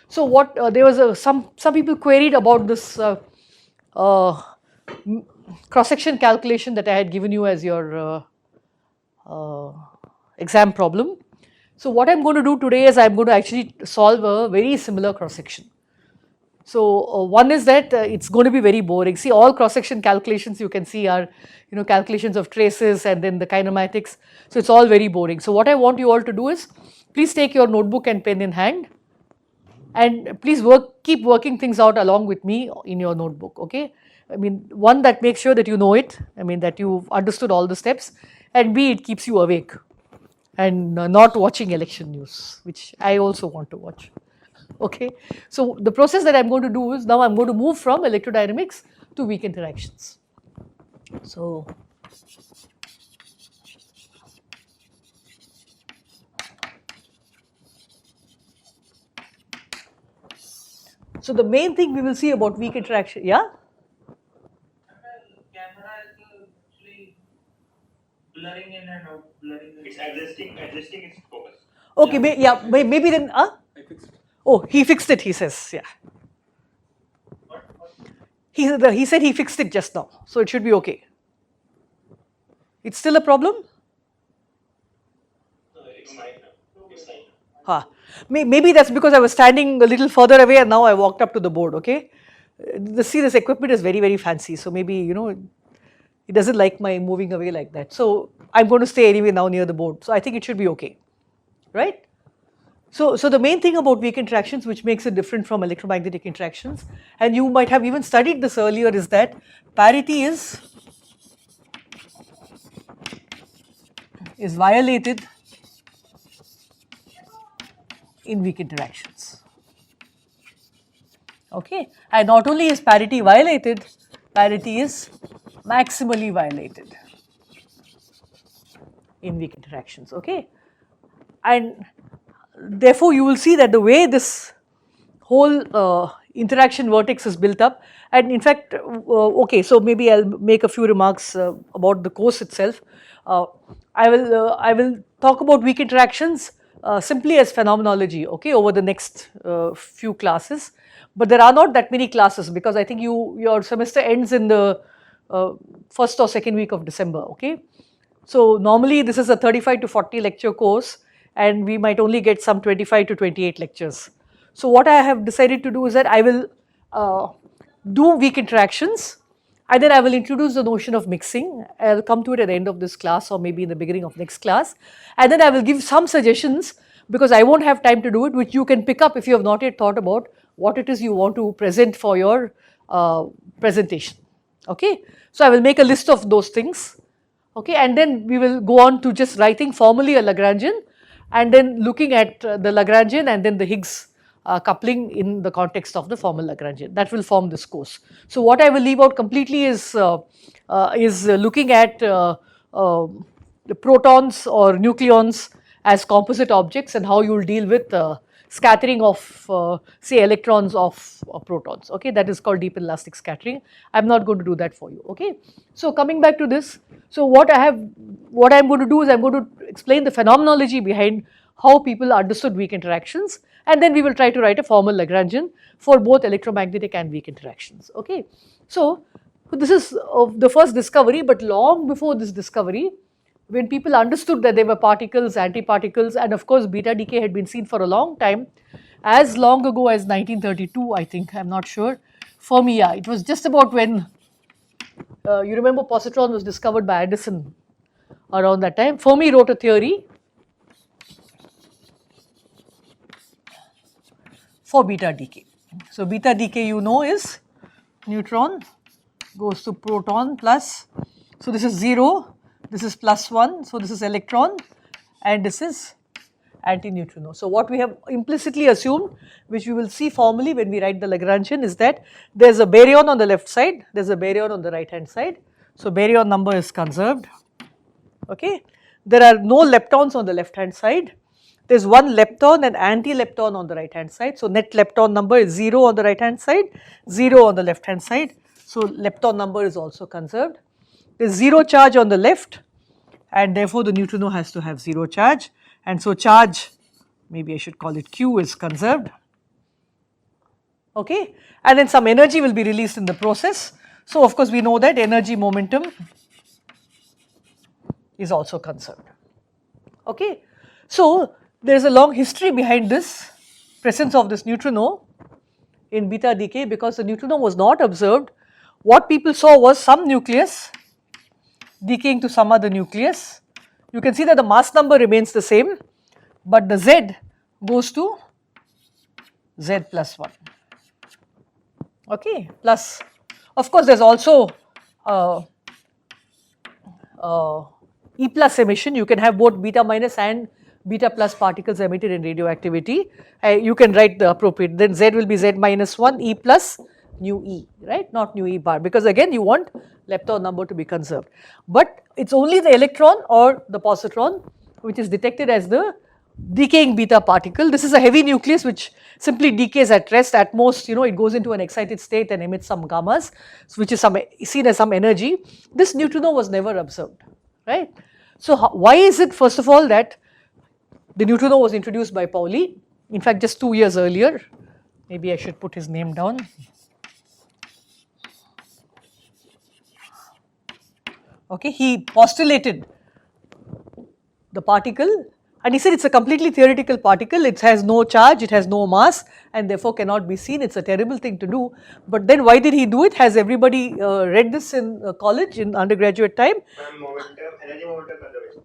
So what there was some people queried about this uh, cross section calculation that I had given you as your exam problem. So what I am going to do today is I am going to actually solve a very similar cross section. So one is that it's going to be very boring. See, all cross section calculations you can see are, calculations of traces and then the kinematics. So it's all very boring. So what I want you all to do is, please take your notebook and pen in hand, and please keep working things out along with me in your notebook. Okay, I mean, one, that makes sure that you know it. I mean, that you've understood all the steps, and B, it keeps you awake and not watching election news, which I also want to watch. Okay, so the process that I'm going to do is, now I'm going to move from electrodynamics to weak interactions. So the main thing we will see about weak interaction, yeah. Camera is actually blurring in and out, blurring in. It's adjusting its focus. Okay, yeah, maybe then, I fixed it. Oh, he fixed it, he says, yeah. He said he fixed it just now, so it should be okay. It's still a problem? No, it's fine now. It's fine. Huh. Maybe that's because I was standing a little further away and now I walked up to the board, okay? See, this equipment is very, very fancy, so maybe, it doesn't like my moving away like that. So I'm going to stay anyway now near the board, so I think it should be okay, right? So the main thing about weak interactions, which makes it different from electromagnetic interactions, and you might have even studied this earlier, is that parity is violated in weak interactions. Okay, and not only is parity violated, parity is maximally violated in weak interactions. Okay, and therefore you will see that the way this whole interaction vertex is built up, and in fact, okay, so maybe I'll make a few remarks about the course itself. I will talk about weak interactions simply as phenomenology, okay, over the next few classes. But there are not that many classes because I think your semester ends in the first or second week of December, okay. So normally this is a 35 to 40 lecture course, and we might only get some 25 to 28 lectures. So what I have decided to do is that I will do weak interactions, and then I will introduce the notion of mixing. I'll come to it at the end of this class or maybe in the beginning of next class, and then I will give some suggestions because I won't have time to do it, which you can pick up if you have not yet thought about what it is you want to present for your presentation. Okay, so I will make a list of those things. Okay, and then we will go on to just writing formally a Lagrangian, and then looking at the Lagrangian and then the Higgs coupling in the context of the formal Lagrangian. That will form this course. So what I will leave out completely is looking at the protons or nucleons as composite objects and how you will deal with scattering of say electrons of protons. Okay, that is called deep inelastic scattering. I am not going to do that for you. Okay, so coming back to this, so what I am going to do is I am going to explain the phenomenology behind how people understood weak interactions, and then we will try to write a formal Lagrangian for both electromagnetic and weak interactions. Okay, so this is the first discovery, but long before this discovery, when people understood that there were particles, antiparticles, and of course beta decay had been seen for a long time, as long ago as 1932, I think, I'm not sure. Fermi, yeah, it was just about when you remember positron was discovered by Edison around that time. Fermi wrote a theory for beta decay. So beta decay, you know, is neutron goes to proton plus, so this is 0, this is plus 1, so this is electron, and this is anti-neutrino. So what we have implicitly assumed, which we will see formally when we write the Lagrangian, is that there is a baryon on the left side, there is a baryon on the right hand side. So baryon number is conserved. Okay, there are no leptons on the left hand side. There is one lepton and anti-lepton on the right hand side. So net lepton number is 0 on the right hand side, 0 on the left hand side. So lepton number is also conserved. There is 0 charge on the left, and therefore the neutrino has to have 0 charge, and so charge, maybe I should call it Q, is conserved. okay, and then some energy will be released in the process. So of course we know that energy momentum is also conserved, okay. So there is a long history behind this presence of this neutrino in beta decay, because the neutrino was not observed. What people saw was some nucleus decaying to some other nucleus. You can see that the mass number remains the same, but the Z goes to Z plus 1, okay, plus of course there is also E plus emission. You can have both beta minus and beta plus particles emitted in radioactivity. You can write the appropriate, then Z will be Z minus 1 E plus nu E, right, not nu E bar, because again you want lepton number to be conserved. But it is only the electron or the positron which is detected as the decaying beta particle. This is a heavy nucleus which simply decays at rest. At most, it goes into an excited state and emits some gammas, which is seen as some energy. This neutrino was never observed, right. So why is it, first of all, that the neutrino was introduced by Pauli, in fact just 2 years earlier? Maybe I should put his name down. Okay, he postulated the particle and he said it's a completely theoretical particle, it has no charge, it has no mass, and therefore cannot be seen. It's a terrible thing to do. But then why did he do it? Has everybody read this in college, in undergraduate time? Energy momentum conservation.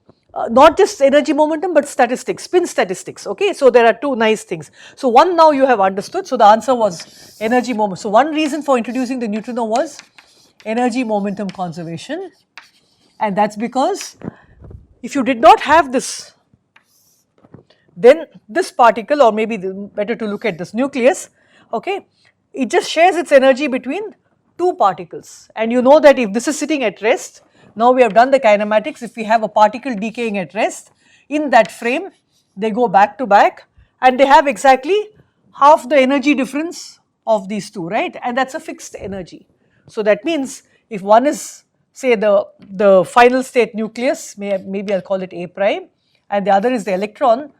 Not just energy momentum but statistics, spin statistics, okay. So there are two nice things. So one, now you have understood, so the answer was energy momentum. So one reason for introducing the neutrino was energy momentum conservation, and that's because if you did not have this, then this particle, or maybe better to look at this nucleus, okay, it just shares its energy between two particles. And you know that if this is sitting at rest, now we have done the kinematics, if we have a particle decaying at rest, in that frame they go back to back and they have exactly half the energy difference of these two, right, and that's a fixed energy. So that means if one is, say, the final state nucleus, maybe I'll call it A prime, and the other is the electron,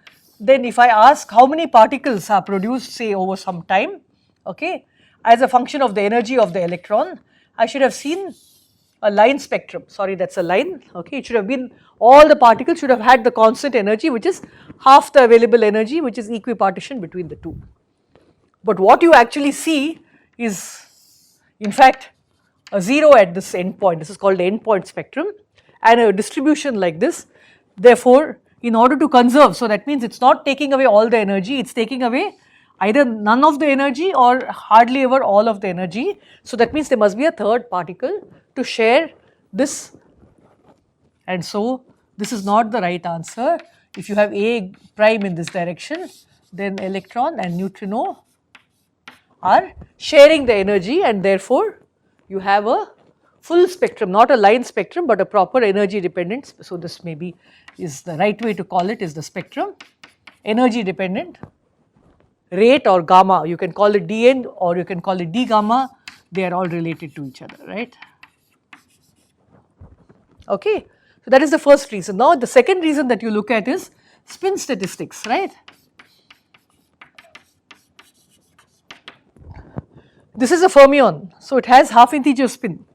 then if I ask how many particles are produced, say, over some time, okay, as a function of the energy of the electron, I should have seen a line spectrum. Sorry, that's a line, okay. It should have been, all the particles should have had the constant energy, which is half the available energy, which is equipartition between the two. But what you actually see is, in fact, a 0 at this endpoint. This is called the endpoint spectrum, and a distribution like this. Therefore, in order to conserve, so that means it's not taking away all the energy, it's taking away either none of the energy or hardly ever all of the energy. So that means there must be a third particle to share this, and so this is not the right answer. If you have A prime in this direction, then electron and neutrino are sharing the energy, and therefore you have a full spectrum, not a line spectrum but a proper energy dependent. So this maybe is the right way to call it, is the spectrum, energy dependent, rate or gamma, you can call it dn or you can call it d gamma, they are all related to each other, right. Okay, so that is the first reason. Now the second reason that you look at is spin statistics, right. This is a fermion, so it has half integer spin.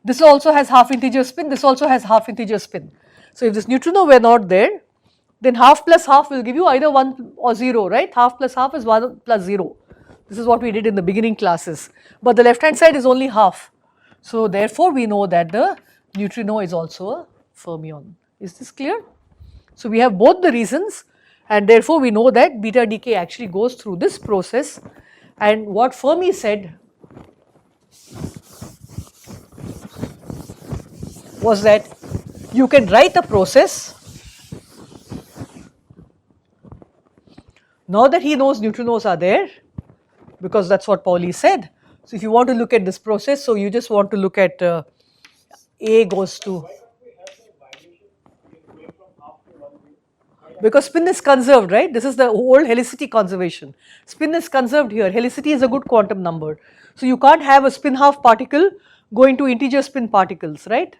This also has half integer spin, this also has half integer spin. So if this neutrino were not there, then half plus half will give you either 1 or 0, right. Half plus half is 1 plus 0. This is what we did in the beginning classes, but the left hand side is only half. So therefore we know that the neutrino is also a fermion. Is this clear? So we have both the reasons, and therefore we know that beta decay actually goes through this process. And what Fermi said was that you can write a process. Now that he knows neutrinos are there, because that's what Pauli said. So if you want to look at this process, so you just want to look at A goes to, because spin is conserved, right. This is the old helicity conservation. Spin is conserved here, helicity is a good quantum number. So you can't have a spin half particle going to integer spin particles, right,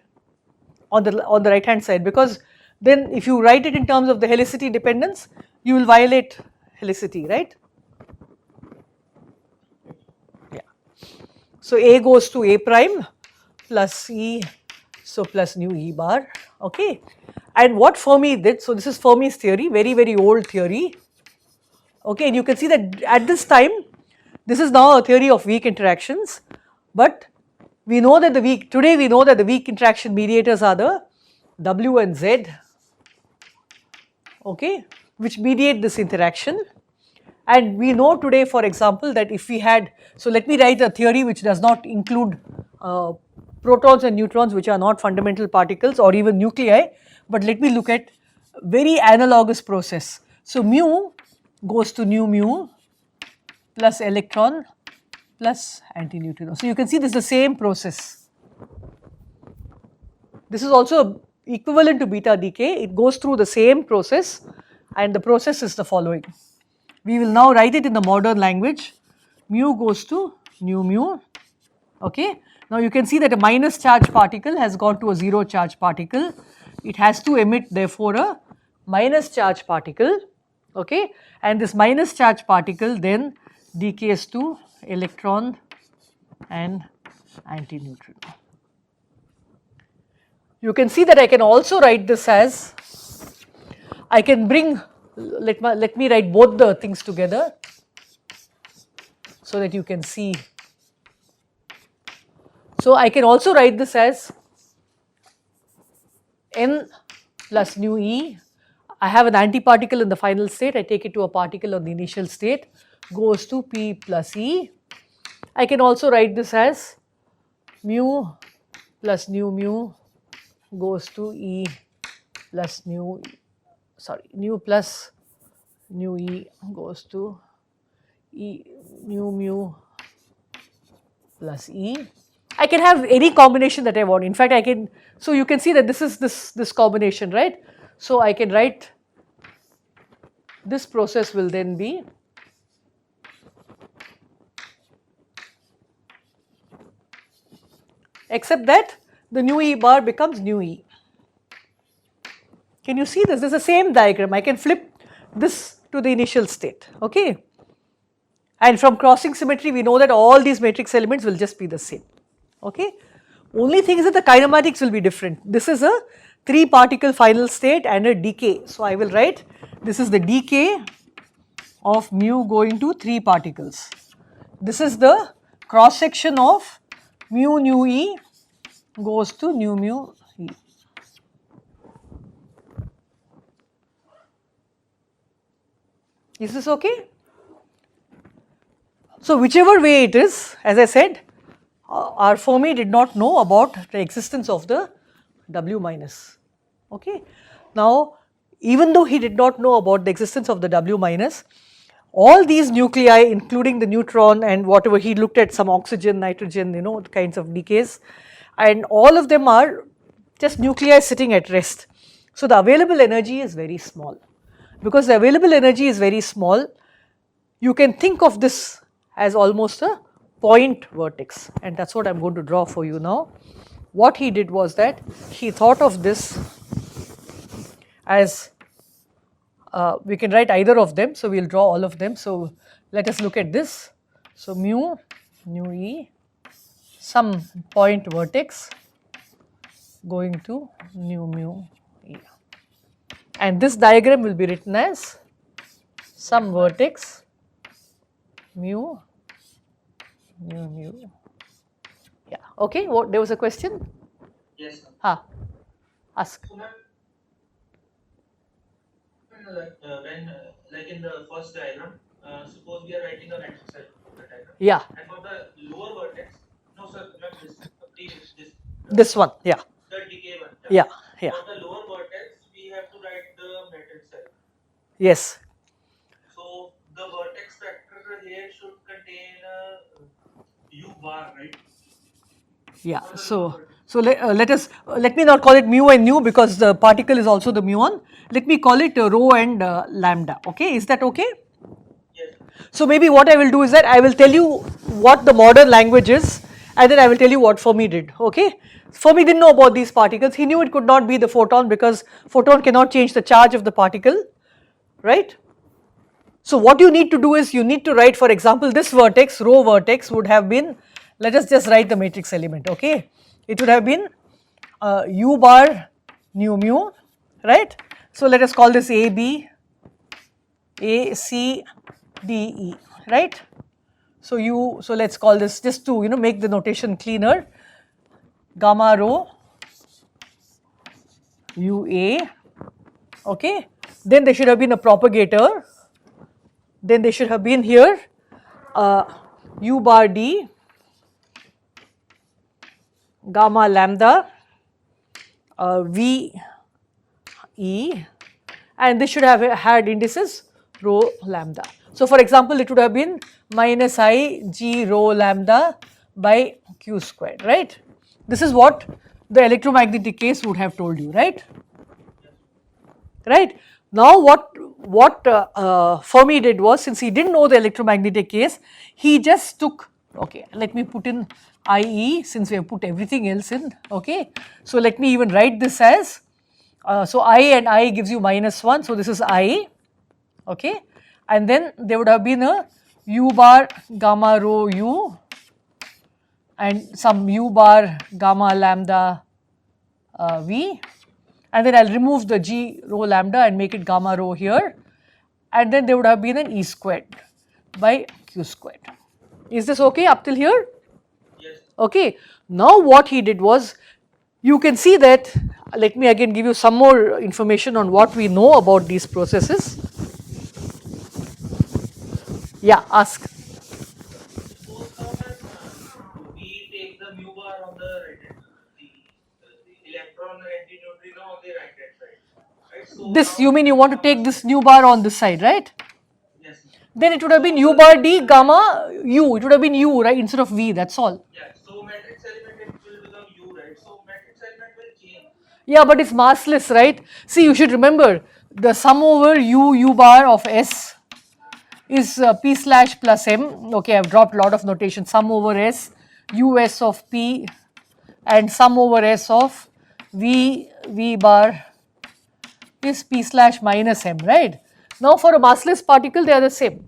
on the right hand side, because then if you write it in terms of the helicity dependence, you will violate helicity, right. So A goes to A prime plus E, so plus nu E bar, okay. And what Fermi did, so this is Fermi's theory, very, very old theory, okay, and you can see that at this time, this is now a theory of weak interactions, but we know that today we know that the weak interaction mediators are the W and Z, okay, which mediate this interaction. And we know today, for example, that if we had, so let me write a theory which does not include protons and neutrons, which are not fundamental particles or even nuclei, but let me look at very analogous process. So mu goes to nu mu plus electron plus antineutrino. So you can see this is the same process. This is also equivalent to beta decay. It goes through the same process, and the process is the following. We will now write it in the modern language. Mu goes to nu mu, okay. Now you can see that a minus charge particle has gone to a zero charge particle. It has to emit therefore a minus charge particle, okay, and this minus charge particle then decays to electron and antineutrino. You can see that I can also write this as, I can bring, let me write both the things together so that you can see. So I can also write this as N plus nu E. I have an antiparticle in the final state, I take it to a particle on the initial state, goes to P plus E. I can also write this as mu plus nu mu goes to E plus nu, nu plus nu E goes to E nu mu plus E. I can have any combination that I want. In fact, I can, so you can see that this is this combination, right? So I can write, this process will then be except that the nu E bar becomes nu E. Can you see this? This is the same diagram. I can flip this to the initial state, okay. And from crossing symmetry, we know that all these matrix elements will just be the same, okay. Only thing is that the kinematics will be different. This is a 3 particle final state and a decay. So I will write, this is the decay of mu going to 3 particles. This is the cross section of mu nu E goes to nu mu E. Is this okay? So whichever way it is, as I said, our Fermi did not know about the existence of the W minus, okay. Now even though he did not know about the existence of the W minus, all these nuclei including the neutron and whatever, he looked at some oxygen, nitrogen, you know, kinds of decays, and all of them are just nuclei sitting at rest. So the available energy is very small. Because the available energy is very small, you can think of this as almost a point vertex, and that is what I am going to draw for you now. What he did was that he thought of this as, we can write either of them, so we will draw all of them. So let us look at this. So mu nu E, some point vertex going to nu mu E, and this diagram will be written as some vertex mu nu mu. Yeah, okay. What, there was a question? Yes, sir. Ask. So, ma'am, when like in the first diagram, suppose we are writing a matrix diagram. Yeah. And for the lower vertex, no sir, ma'am, This one, yeah. The decay one. Yeah, yeah. For the lower vertex, we have to write the matrix cell. Yes. So the vertex vector here should contain U bar, right? Yeah. So let me not call it mu and nu because the particle is also the muon. Let me call it rho and lambda. Okay, is that okay? Yes. So maybe what I will do is that I will tell you what the modern language is, and then I will tell you what Fermi did. Okay. Fermi didn't know about these particles. He knew it could not be the photon because photon cannot change the charge of the particle, right? So what you need to do is you need to write, for example, this vertex, rho vertex would have been let us just write the matrix element, okay. It would have been u bar nu mu, right. So let us call this A, B, A, C, D, E, right. So so let's call this, just to make the notation cleaner, gamma rho UA, okay. Then there should have been a propagator, then there should have been here U bar D, gamma lambda V E, and this should have had indices rho lambda. So for example, it would have been minus I G rho lambda by Q squared, right. This is what the electromagnetic case would have told you, right. Right. Now what Fermi did was, since he didn't know the electromagnetic case, he just took, okay, let me put in IE since we have put everything else in, okay. So let me even write this as, so I and I gives you -1, so this is I, okay, and then there would have been a U bar gamma rho U and some U bar gamma lambda V, and then I will remove the G rho lambda and make it gamma rho here, and then there would have been an E squared by Q squared. Is this okay up till here? Yes. Okay. Now what he did was, you can see that, let me again give you some more information on what we know about these processes. Yeah, ask. Suppose now that we take the mu bar on the right hand, the electron antineutrino on the right hand side, right? So This, now, you mean you want to take this nu bar on this side, right? yes. Then it would have been U bar D gamma U, it would have been U, right, instead of V, that's all. Yeah. So matrix element it will become U, right? So matrix element will change. Yeah, but it's massless, right? See, you should remember the sum over U bar of S is P slash plus M. Okay, I've dropped a lot of notation. Sum over S, US of P, and sum over S of V bar is P slash minus M, right? Now for a massless particle, they are the same.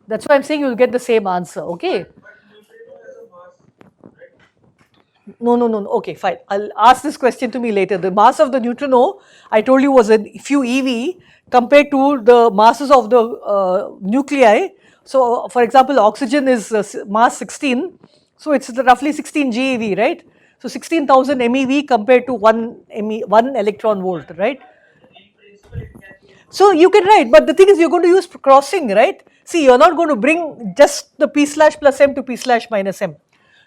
That's why I'm saying you'll get the same answer, okay? But neutrino has a mass, right? No. Okay, fine. I'll ask this question to me later. The mass of the neutrino, I told you, was a few eV compared to the masses of the nuclei. So, for example, oxygen is mass 16, so it's roughly 16 GeV, right? So 16,000 MeV compared to 1 electron volt, right? In principle, it can be. So you can write, but the thing is, you're going to use crossing, right? See, you're not going to bring just the P slash plus M to P slash minus M.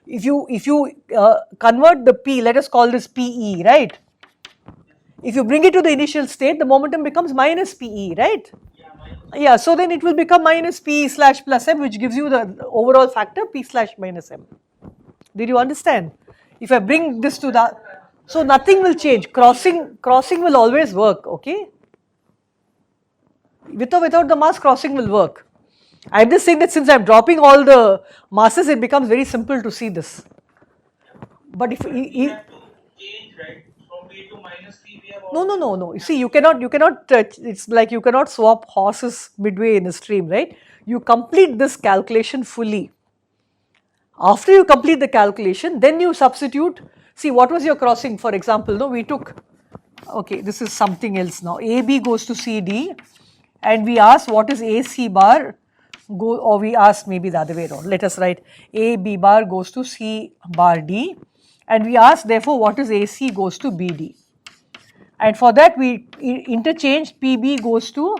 If you convert the P, let us call this PE, right? If you bring it to the initial state, the momentum becomes minus PE, right? Yeah, minus. Yeah, so then it will become minus P slash plus M, which gives you the overall factor P slash minus M. Did you understand? If I bring this to the, so nothing will change. Crossing will always work, okay? With or without the mass, crossing will work. I am just saying that since I am dropping all the masses, it becomes very simple to see this. But if We have to change, right? From P to minus P, we have no. You see, you cannot. It's like you cannot swap horses midway in a stream, right? You complete this calculation fully. After you complete the calculation, then you substitute. See, what was your crossing? For example, no, we took. Okay, this is something else now. AB goes to CD, and we asked what is AC bar. Or we asked maybe the other way around. Let us write AB bar goes to C bar D, and we asked therefore what is AC goes to BD. And for that we interchanged PB goes to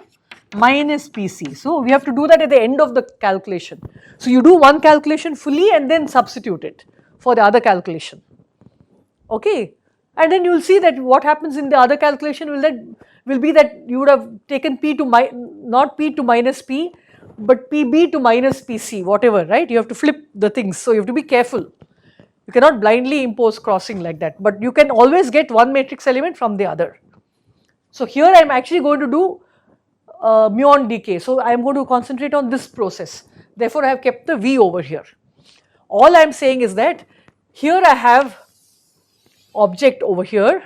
minus PC. So we have to do that at the end of the calculation. So you do one calculation fully and then substitute it for the other calculation. Okay, and then you will see that what happens in the other calculation will be that you would have taken P to not P to minus P, but PB to minus PC, whatever, right? You have to flip the things, so you have to be careful. You cannot blindly impose crossing like that, but you can always get one matrix element from the other. So here I am actually going to do muon decay, so I am going to concentrate on this process. Therefore, I have kept the V over here. All I am saying is that here I have object over here.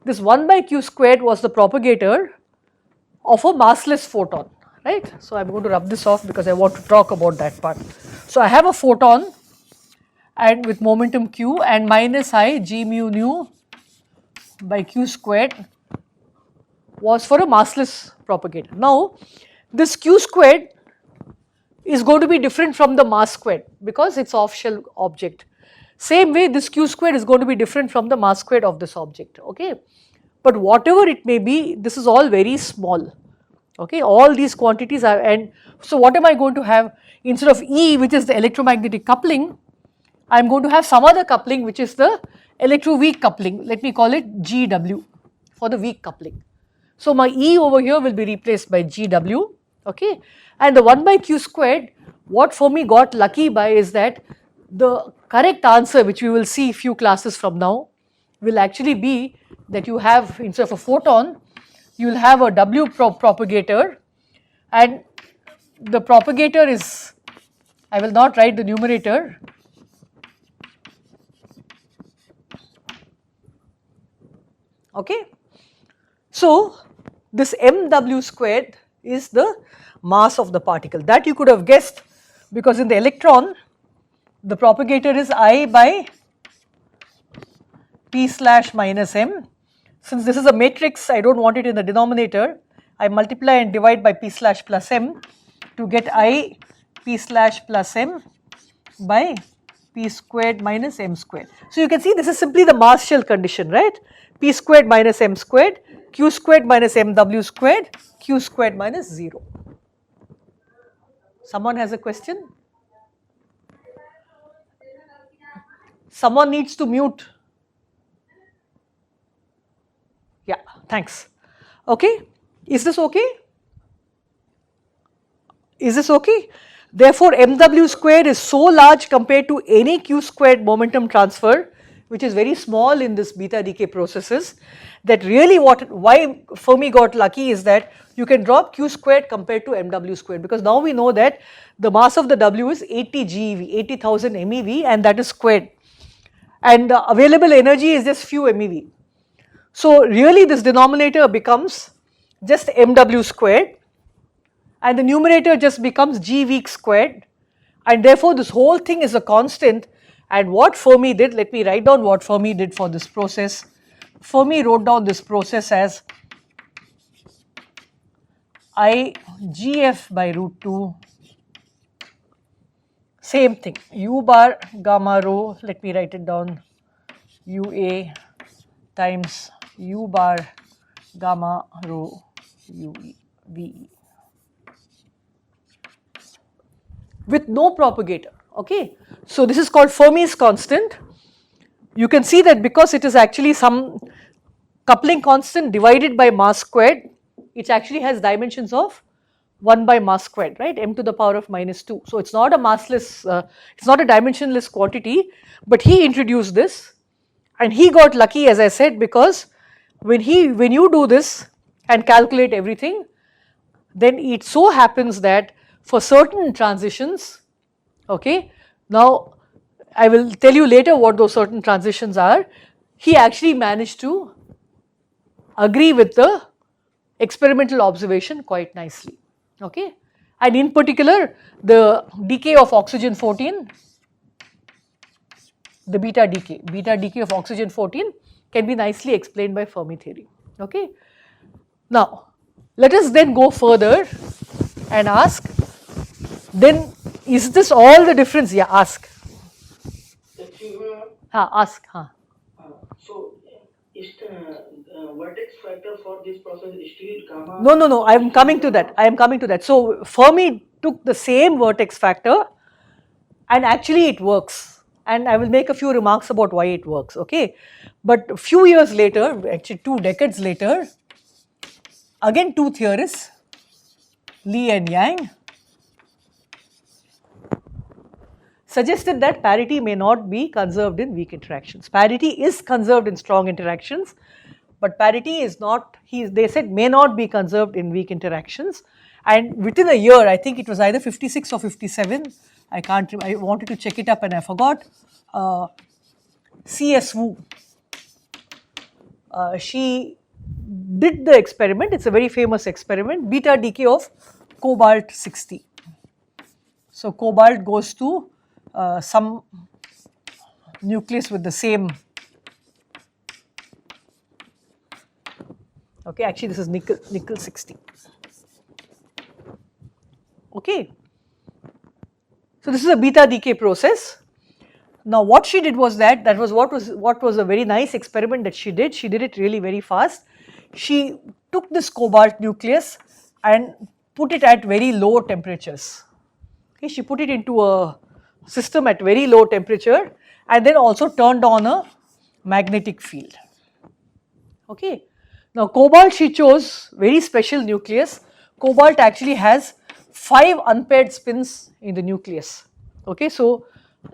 This 1 by q squared was the propagator of a massless photon, right? So I am going to rub this off because I want to talk about that part. So I have a photon and with momentum q, and minus I g mu nu by q squared was for a massless propagator. Now this q squared is going to be different from the mass squared because it's off shell object. Same way this q squared is going to be different from the mass squared of this object, okay. But whatever it may be, this is all very small, okay. All these quantities are, and so what am I going to have instead of E, which is the electromagnetic coupling, I am going to have some other coupling which is the electroweak coupling. Let me call it GW for the weak coupling. So my E over here will be replaced by GW, okay. And the 1 by q squared, what Fermi got lucky by is that the correct answer, which we will see few classes from now, will actually be that you have, instead of a photon, you will have a W propagator, and the propagator is, I will not write the numerator, okay. So this mw squared is the mass of the particle, that you could have guessed, because in the electron the propagator is I by p slash minus m. Since this is a matrix, I do not want it in the denominator, I multiply and divide by p slash plus m to get I p slash plus m by p squared minus m squared. So you can see this is simply the mass shell condition, right? P squared minus m squared, q squared minus mw squared, q squared minus 0. Someone has a question? Someone needs to mute. Yeah, thanks. Okay, is this okay? Is this okay? Therefore, mw squared is so large compared to any q squared momentum transfer, which is very small in this beta decay processes, that really why Fermi got lucky is that you can drop q squared compared to mw squared, because now we know that the mass of the W is 80 GeV, 80,000 MeV, and that is squared, and the available energy is just few MeV. So really this denominator becomes just mw squared, and the numerator just becomes g weak squared, and therefore this whole thing is a constant. And what Fermi did, let me write down what Fermi did for this process. Fermi wrote down this process as I gf by root 2, same thing, u bar gamma rho, let me write it down, ua times u bar gamma rho ue ve, with no propagator, okay. So this is called Fermi's constant. You can see that because it is actually some coupling constant divided by mass squared, it actually has dimensions of 1 by mass squared, right, m to the power of minus 2. So it's not a massless, it's not a dimensionless quantity, but he introduced this, and he got lucky, as I said, because when you do this and calculate everything, then it so happens that for certain transitions, okay, now I will tell you later what those certain transitions are, he actually managed to agree with the experimental observation quite nicely, okay. And in particular the decay of oxygen 14, the beta decay of oxygen 14 can be nicely explained by Fermi theory, okay. Now let us then go further and ask, then is this all the difference? Yeah, ask. Ask. So, is the vertex factor for this process still gamma? No, I am coming to that. So Fermi took the same vertex factor, and actually it works, and I will make a few remarks about why it works, okay. But a few years later, actually 2 decades later, again 2 theorists, Li and Yang, suggested that parity may not be conserved in weak interactions. Parity is conserved in strong interactions, but parity is not, they said, may not be conserved in weak interactions. And within a year, I think it was either 56 or 57, I can't remember, I wanted to check it up and I forgot, C.S. Wu, she did the experiment, it's a very famous experiment, beta decay of cobalt 60. So cobalt goes to some nucleus with the same, okay, actually this is nickel 60. Okay. So this is a beta decay process. Now what she did was that was what was a very nice experiment that she did. She did it really very fast. She took this cobalt nucleus and put it at very low temperatures. Okay, she put it into a system at very low temperature and then also turned on a magnetic field. Okay. Now cobalt, she chose very special nucleus. Cobalt actually has 5 unpaired spins in the nucleus. Okay, so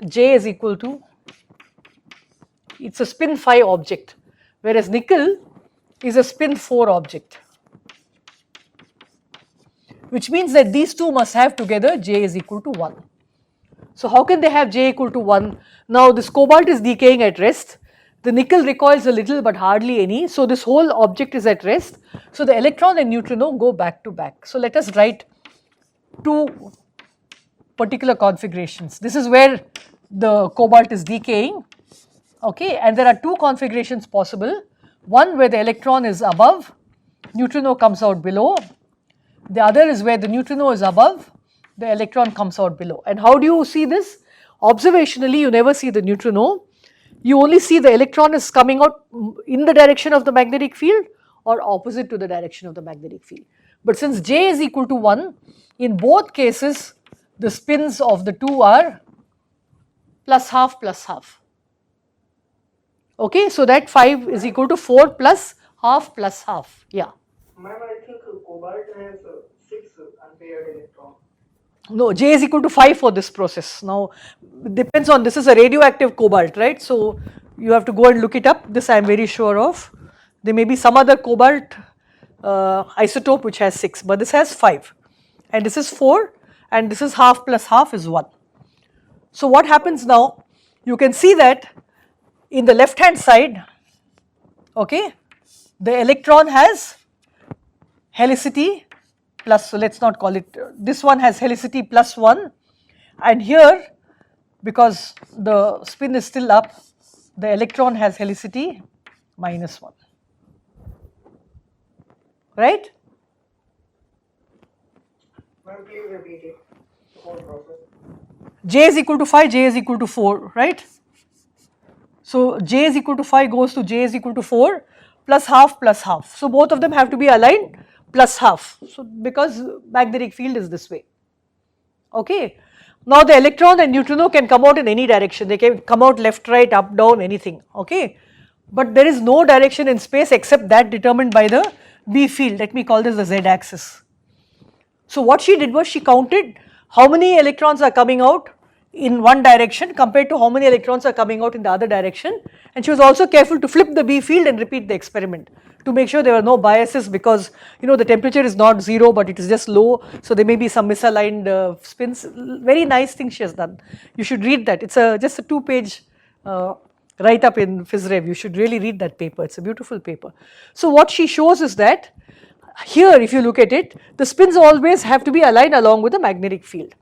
J is equal to, it's a spin 5 object, whereas nickel is a spin 4 object, which means that these two must have together J is equal to 1. So how can they have J equal to 1? Now this cobalt is decaying at rest, the nickel recoils a little but hardly any, so this whole object is at rest. So the electron and neutrino go back to back. So let us write 2 particular configurations. This is where the cobalt is decaying, okay, and there are 2 configurations possible. One where the electron is above, neutrino comes out below. The other is where the neutrino is above, the electron comes out below. And how do you see this? Observationally, you never see the neutrino. You only see the electron is coming out in the direction of the magnetic field or opposite to the direction of the magnetic field. But since J is equal to 1, in both cases the spins of the 2 are plus half plus half. Okay, so that 5 is equal to 4 plus half plus half. Yeah. Ma'am, I think cobalt has 6 unpaired electrons. No, J is equal to 5 for this process. Now, depends on, this is a radioactive cobalt, right? So, you have to go and look it up. This I am very sure of. There may be some other cobalt isotope which has 6, but this has 5. And this is 4, and this is half plus half is 1. So, what happens now? You can see that in the left hand side, okay, the electron has helicity plus, so let us not call it, this one has helicity plus 1, and here because the spin is still up, the electron has helicity minus 1, right? Ma'am, please repeat it, the whole process. J is equal to 5, J is equal to 4, right? So J is equal to 5 goes to J is equal to 4 plus half plus half. So both of them have to be aligned plus half. So because magnetic field is this way. Okay. Now the electron and neutrino can come out in any direction. They can come out left, right, up, down, anything. Okay. But there is no direction in space except that determined by the B field. Let me call this the Z axis. So what she did was she counted how many electrons are coming out in one direction compared to how many electrons are coming out in the other direction, and she was also careful to flip the B field and repeat the experiment to make sure there were no biases, because you know the temperature is not 0 but it is just low, so there may be some misaligned spins. Very nice thing she has done. You should read that. It's just a 2-page write up in PhysRev. You should really read that paper. It's a beautiful paper. So what she shows is that here, if you look at it, the spins always have to be aligned along with the magnetic field.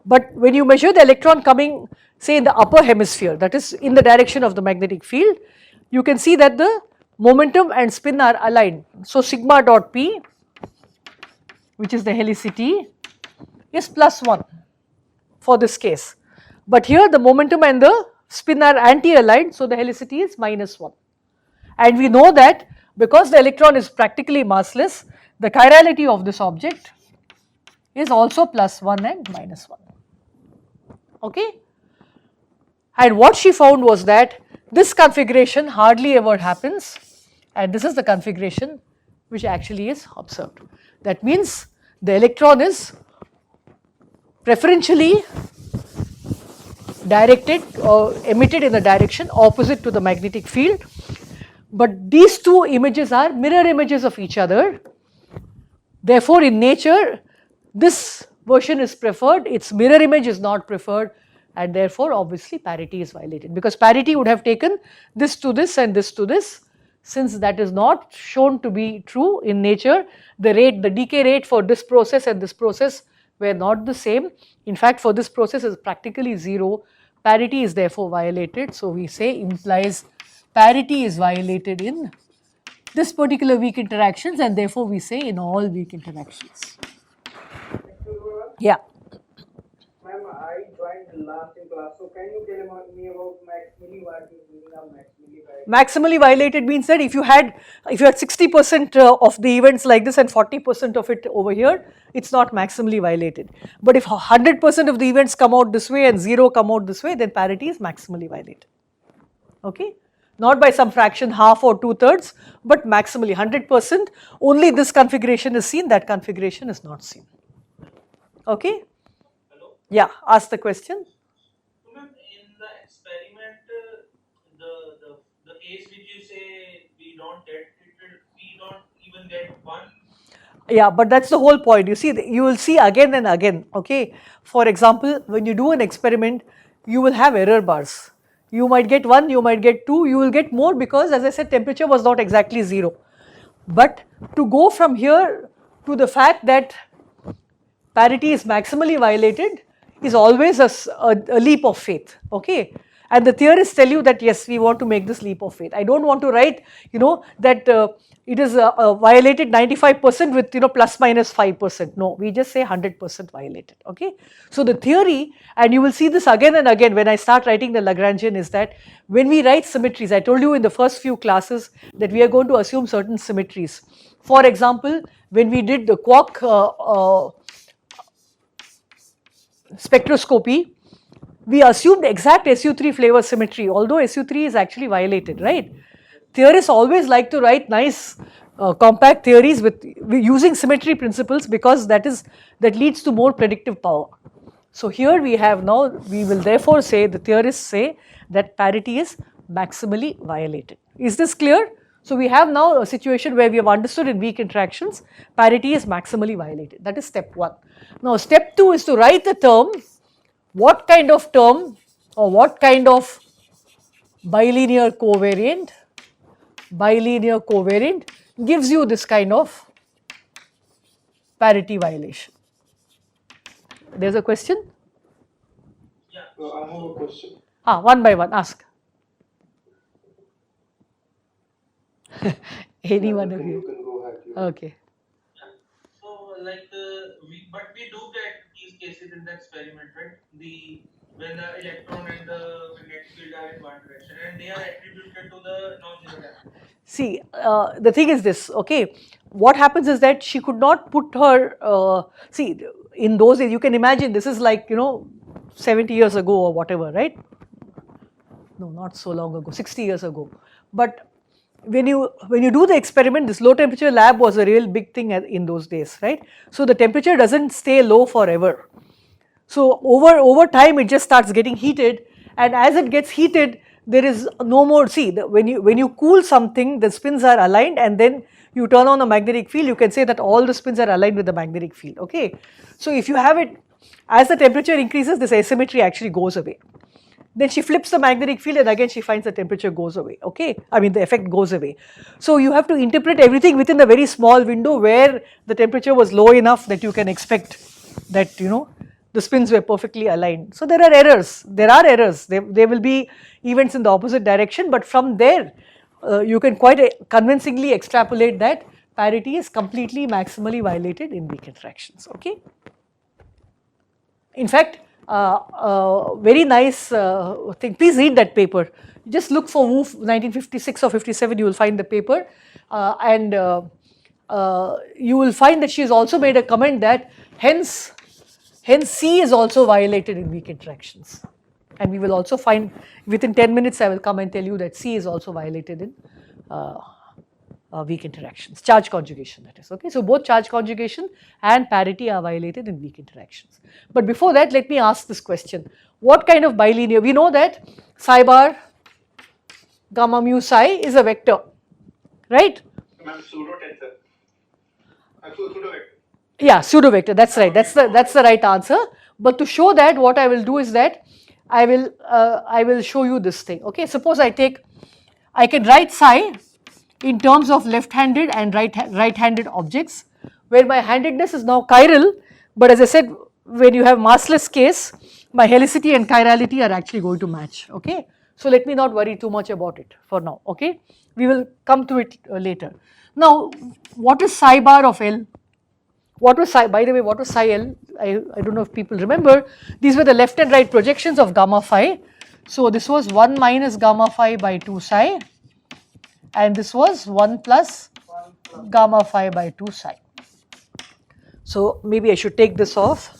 But when you measure the electron coming, say in the upper hemisphere, that is in the direction of the magnetic field, you can see that the momentum and spin are aligned. So sigma dot p, which is the helicity, is plus 1 for this case. But here the momentum and the spin are anti-aligned, so the helicity is minus 1. And we know that because the electron is practically massless, the chirality of this object is also plus 1 and minus 1. Okay. And what she found was that this configuration hardly ever happens, and this is the configuration which actually is observed. That means the electron is preferentially directed or emitted in the direction opposite to the magnetic field, but these two images are mirror images of each other. Therefore, in nature, this version is preferred, its mirror image is not preferred, and therefore obviously parity is violated, because parity would have taken this to this and this to this. Since that is not shown to be true in nature, the decay rate for this process and this process were not the same. In fact, for this process is practically 0, Parity is therefore violated. So we say implies parity is violated in this particular weak interactions, and therefore we say in all weak interactions. Yeah. Ma'am, I joined last in class, so can you tell me about maximally what is meaning of maximally violated? Maximally violated means that if you had 60% of the events like this and 40% of it over here, it's not maximally violated. But if 100% of the events come out this way and 0 come out this way, then parity is maximally violated. Okay? Not by some fraction, half or 2/3, but maximally 100%. Only this configuration is seen, that configuration is not seen. Okay? Hello? Yeah, ask the question. So, ma'am, in the experiment, the case which you say we don't even get one. Yeah, but that's the whole point. You see, you will see again and again, okay. For example, when you do an experiment, you will have error bars. You might get 1, you might get 2, you will get more because, as I said, temperature was not exactly 0. But to go from here to the fact that parity is maximally violated is always a leap of faith, okay. And the theorists tell you that yes, we want to make this leap of faith. I don't want to write, that it is violated 95% with, plus minus 5%. No, we just say 100% violated, okay. So the theory, and you will see this again and again when I start writing the Lagrangian, is that when we write symmetries, I told you in the first few classes that we are going to assume certain symmetries. For example, when we did the quark spectroscopy, we assumed exact SU3 flavor symmetry, although SU3 is actually violated, right? Theorists always like to write nice compact theories with using symmetry principles because that leads to more predictive power. So here we have now, we will therefore say, the theorists say that parity is maximally violated. Is this clear? So we have now a situation where we have understood in weak interactions, parity is maximally violated. That is step 1. Now step 2 is to write the term, what kind of term or what kind of bilinear covariant gives you this kind of parity violation. There's a question? Yeah. So I have a question. One by one, ask. Any one of You you. can go ahead. Okay. So like we do get these cases in the experiment, right? When the electron and the magnetic field are in one direction and they are attributed to the non-zero diamond. See, the thing is this, okay, what happens is that she could not put her, see, in those days, you can imagine this is like, 70 years ago or whatever, right? No, not so long ago, 60 years ago. But when you do the experiment, this low temperature lab was a real big thing in those days, right? So the temperature doesn't stay low forever. So over time it just starts getting heated, and as it gets heated, there is no more, see, when you cool something, the spins are aligned, and then you turn on a magnetic field, you can say that all the spins are aligned with the magnetic field, okay. So if you have it, as the temperature increases, this asymmetry actually goes away. Then she flips the magnetic field and again she finds the temperature goes away, okay, I mean the effect goes away. So you have to interpret everything within the very small window where the temperature was low enough that you can expect that, the spins were perfectly aligned. So there are errors, there will be events in the opposite direction, but from there you can quite convincingly extrapolate that parity is completely maximally violated in weak interactions, okay. In fact, very nice thing, please read that paper. Just look for Wu 1956 or 57, you will find the paper, and you will find that she has also made a comment that hence C is also violated in weak interactions. And we will also find, within 10 minutes I will come and tell you that C is also violated in weak interactions, charge conjugation that is, okay. So both charge conjugation and parity are violated in weak interactions. But before that, let me ask this question. What kind of bilinear, we know that psi bar gamma mu psi is a vector, right? Ma'am, pseudo tensor. Pseudo vector. Yeah, pseudo vector, that's right, that's the right answer. But to show that, what I will do is that I will show you this thing, okay. Suppose I can write psi in terms of left-handed and right-handed objects, where my handedness is now chiral, but as I said, when you have massless case, my helicity and chirality are actually going to match, okay. So let me not worry too much about it for now, okay. We will come to it later. Now what is psi bar of L? What was psi, by the way, what was psi L? I don't know if people remember, these were the left and right projections of gamma phi. So this was 1 minus gamma phi by 2 psi, and this was 1 plus gamma phi by 2 psi. So maybe I should take this off.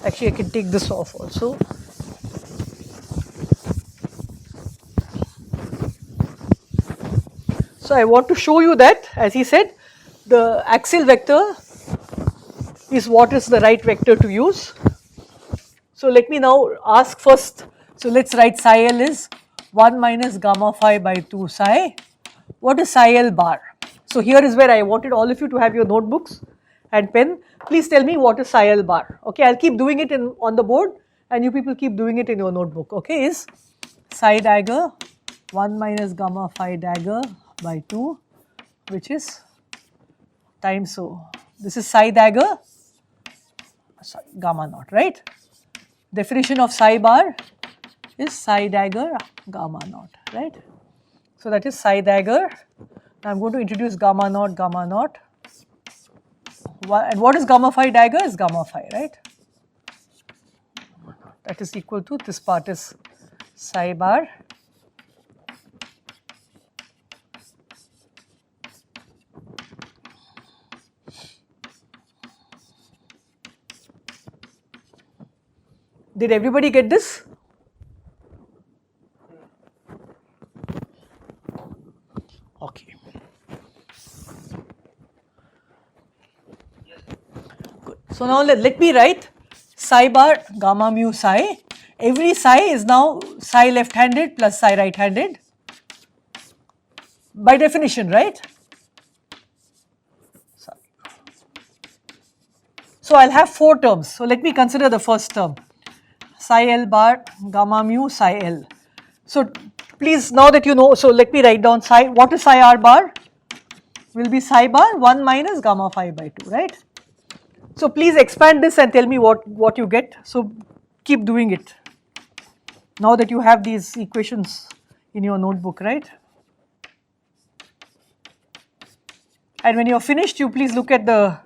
Actually, I can take this off also. So I want to show you that, as he said, the axial vector is what is the right vector to use. So let me now ask first. So let's write psi L is 1 minus gamma phi by 2 psi. What is psi L bar? So here is where I wanted all of you to have your notebooks and pen. Please tell me what is psi L bar. Okay, I'll keep doing it on the board, and you people keep doing it in your notebook. Okay, is psi dagger 1 minus gamma phi dagger by 2, which is times, so this is psi dagger, sorry, gamma naught, right? Definition of psi bar is psi dagger gamma naught, right? So that is psi dagger. Now I am going to introduce gamma naught, gamma naught. And what is gamma phi dagger? Is gamma phi, right? That is equal to, this part is psi bar Did everybody get this? Okay. Good. So now let me write psi bar gamma mu psi. Every psi is now psi left handed plus psi right handed by definition, right? So I'll have 4 terms. So let me consider the first term, psi L bar gamma mu psi L. So please, now that you know, so let me write down psi. What is psi R bar? Will be psi bar 1 minus gamma phi by 2, right? So please expand this and tell me what you get. So keep doing it. Now that you have these equations in your notebook, right? And when you're finished, you please look at the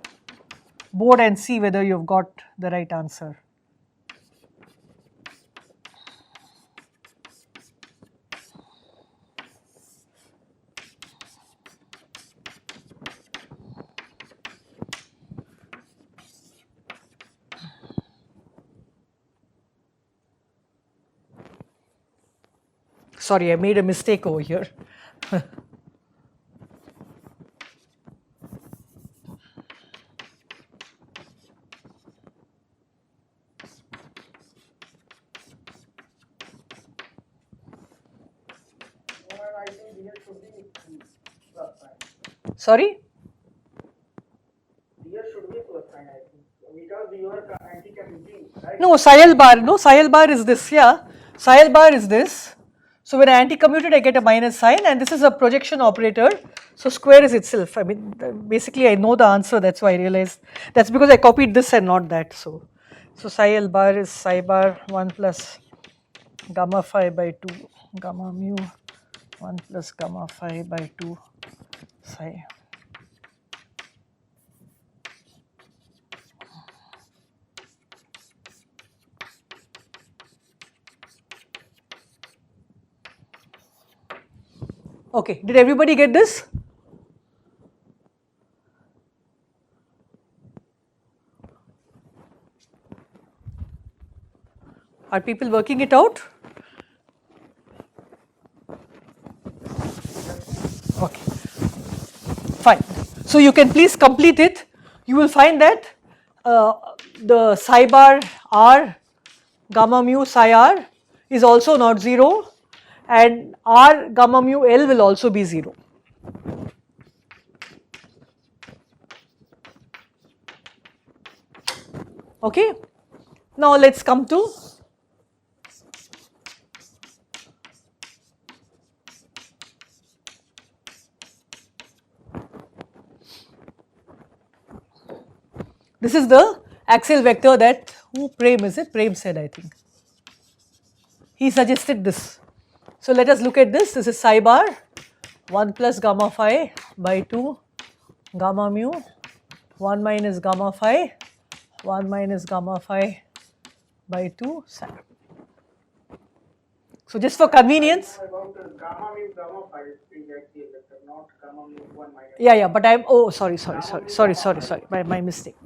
board and see whether you've got the right answer. Sorry, I made a mistake over here. I think here should be plus sign. Sorry? Here should be plus sign, I think, because you are anti-commuting, right? No, psi L bar. No, psi L bar is this. Yeah, psi L bar is this. So when I anti-commute it, I get a minus sign, and this is a projection operator. So square is itself. I mean, basically, I know the answer. That's why I realized. That's because I copied this and not that. So psi L bar is psi bar 1 plus gamma phi by 2 gamma mu 1 plus gamma phi by 2 psi. Okay, did everybody get this? Are people working it out? Okay, fine. So you can please complete it. You will find that the psi bar R gamma mu psi R is also not 0, and R gamma mu L will also be 0. Okay, now let's come to this is the axial vector that, who, Prem, is it? Prem said, I think. He suggested this. So let us look at this. This is psi bar 1 plus gamma phi by 2 gamma mu 1 minus gamma phi 1 minus gamma phi by 2 psi. So just for convenience. About gamma mu gamma phi is axial vector, not gamma mu 1 minus. Yeah, but I'm, oh, sorry. My mistake.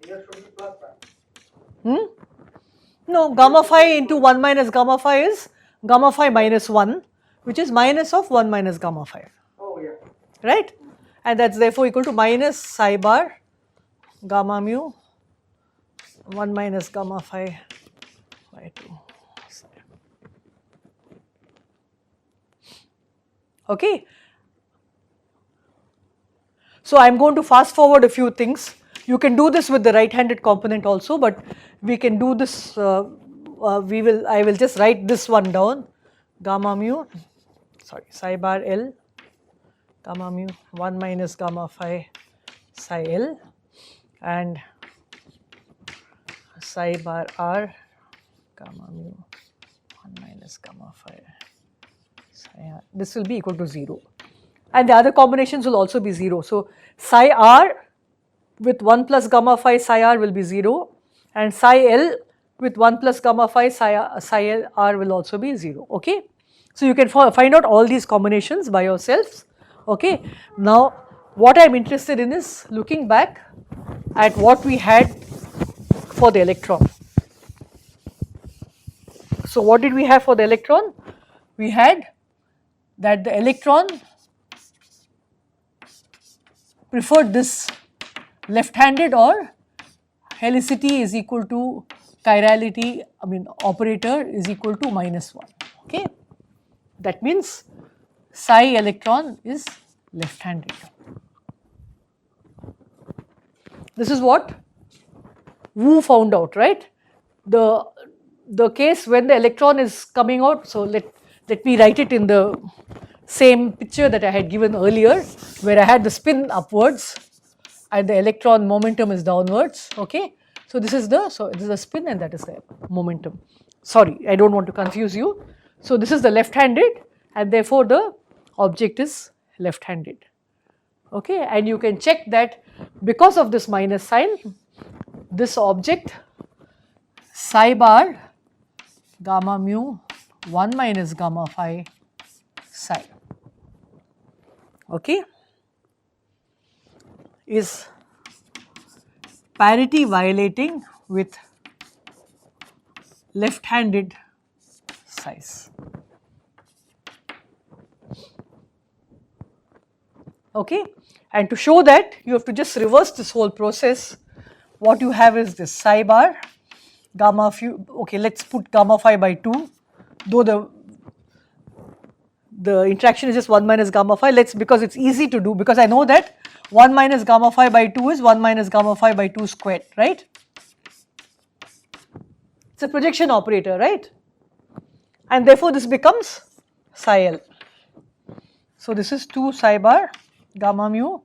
Here should be plus sign. No, gamma phi into 1 minus gamma phi is gamma phi minus 1, which is minus of 1 minus gamma phi, Oh yeah. right? And that's therefore equal to minus psi bar gamma mu 1 minus gamma phi by 2. Okay. So I am going to fast forward a few things. You can do this with the right-handed component also, but we can do this. I will just write this one down. Gamma mu, psi bar L, gamma mu 1 minus gamma phi psi L, and psi bar R, gamma mu 1 minus gamma phi psi R. This will be equal to 0. And the other combinations will also be 0. So psi R with 1 plus gamma phi psi R will be 0, and psi L with 1 plus gamma phi psi L R will also be 0. Okay. So you can find out all these combinations by yourselves. Okay. Now what I am interested in is looking back at what we had for the electron. So what did we have for the electron? We had that the electron preferred this left-handed, or helicity is equal to chirality, operator is equal to minus 1. Okay. That means psi electron is left-handed. This is what Wu found out, right? The case when the electron is coming out, so let me write it in the same picture that I had given earlier, where I had the spin upwards and the electron momentum is downwards. Okay. So this is the spin and that is the momentum. Sorry, I don't want to confuse you. So this is the left-handed, and therefore the object is left-handed. Okay, and you can check that because of this minus sign, this object psi bar gamma mu 1 minus gamma phi psi, okay, is parity violating with left-handed size. Okay, and to show that, you have to just reverse this whole process. What you have is this psi bar gamma phi. Okay, let's put gamma phi by 2, though the interaction is just 1 minus gamma phi. Because it's easy to do, because I know that 1 minus gamma phi by 2 is 1 minus gamma phi by 2 squared, right? It's a projection operator, right? And therefore this becomes psi L. So this is 2 psi bar gamma mu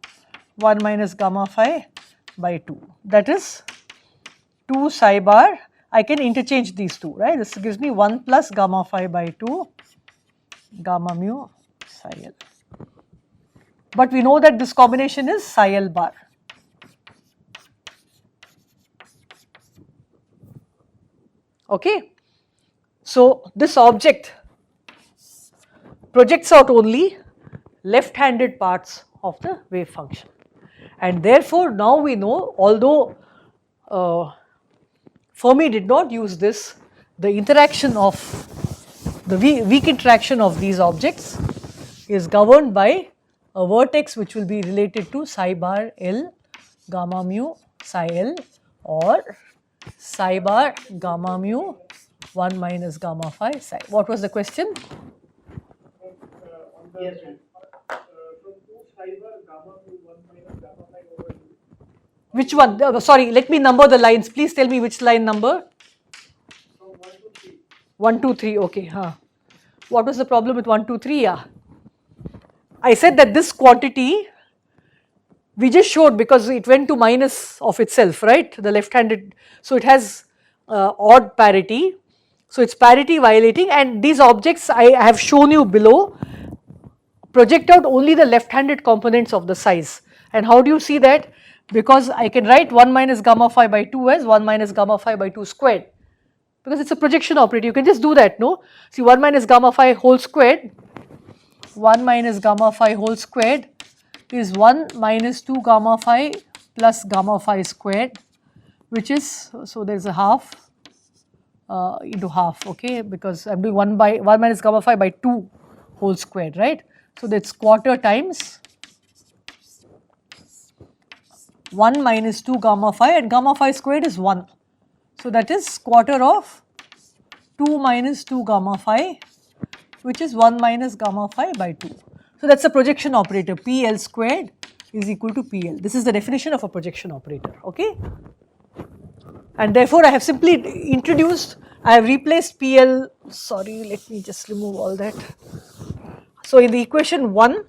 1 minus gamma phi by 2. That is 2 psi bar. I can interchange these two, right? This gives me 1 plus gamma phi by 2 gamma mu psi L. But we know that this combination is psi L bar. Okay. So this object projects out only left-handed parts of the wave function. And therefore, now we know, although Fermi did not use this, the interaction of the weak interaction of these objects is governed by a vertex which will be related to psi bar L gamma mu psi L or psi bar gamma mu 1 minus gamma phi psi. What was the question? On the Yes, ma'am. from 2 fiber gamma to 1 minus gamma phi over 2. Which one? Sorry, let me number the lines. Please tell me which line number. From 1 to 3. 1, 2, 3. Okay. What was the problem with 1, 2, 3? Yeah. I said that this quantity we just showed because it went to minus of itself, right? The left-handed. So it has odd parity. So it's parity violating, and these objects I have shown you below project out only the left-handed components of the size. And how do you see that? Because I can write 1 minus gamma phi by 2 as 1 minus gamma phi by 2 squared, because it's a projection operator. You can just do that, no? See, 1 minus gamma phi whole squared, 1 minus gamma phi whole squared is 1 minus 2 gamma phi plus gamma phi squared, which is, so there is a half into half, okay, because I am doing 1 minus gamma phi by 2 whole squared, right. So that's quarter times 1 minus 2 gamma phi, and gamma phi squared is 1. So that is quarter of 2 minus 2 gamma phi, which is 1 minus gamma phi by 2. So that is a projection operator, PL squared is equal to PL. This is the definition of a projection operator, okay. And therefore, I have simply introduced, I have replaced PL, sorry, let me just remove all that. So in the equation 1,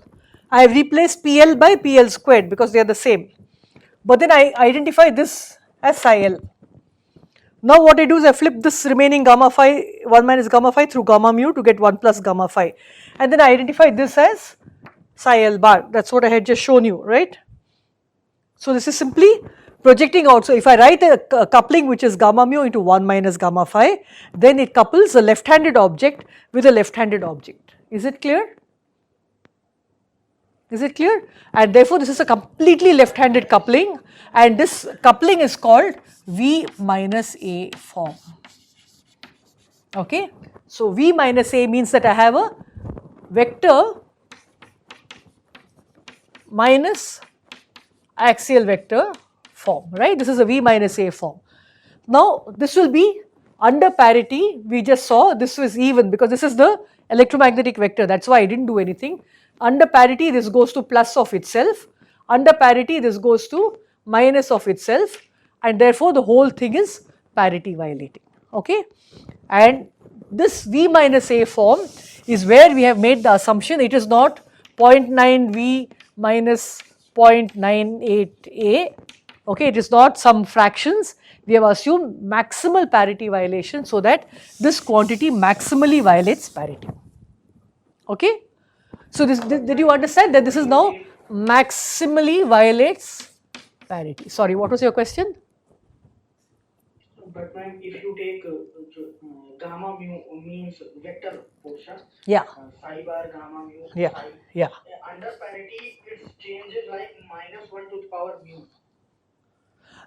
I have replaced PL by PL squared because they are the same. But then I identify this as psi L. Now what I do is I flip this remaining gamma phi, 1 minus gamma phi through gamma mu to get 1 plus gamma phi. And then I identify this as psi L bar. That is what I had just shown you, right. So this is simply projecting out. So if I write a coupling which is gamma mu into 1 minus gamma phi, then it couples a left-handed object with a left-handed object. Is it clear? Is it clear? And therefore this is a completely left-handed coupling, and this coupling is called V minus A form. Okay. So V minus A means that I have a vector minus axial vector form, right. This is a V minus A form. Now this will be under parity. We just saw this was even because this is the electromagnetic vector, that is why I did not do anything. Under parity this goes to plus of itself, under parity this goes to minus of itself, and therefore the whole thing is parity violating, okay. And this V minus A form is where we have made the assumption it is not 0.9 V minus 0.98 A, okay, it is not some fractions. We have assumed maximal parity violation so that this quantity maximally violates parity, okay. So this, did you understand that this is now maximally violates parity? Sorry, what was your question? But ma'am, if you take gamma mu means vector portion, Yeah, psi bar gamma mu yeah, psi, yeah. under parity it changes like minus 1 to the power mu.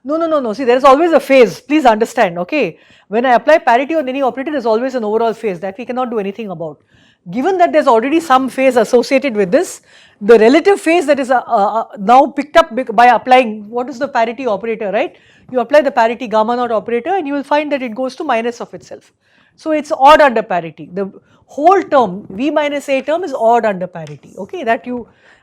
No. See, there is always a phase. Please understand, okay. When I apply parity on any operator, there is always an overall phase that we cannot do anything about. Given that there is already some phase associated with this, the relative phase that is now picked up by applying, what is the parity operator, right? You apply the parity gamma naught operator and you will find that it goes to minus of itself. So it is odd under parity. The whole term, V minus A term is odd under parity, okay. That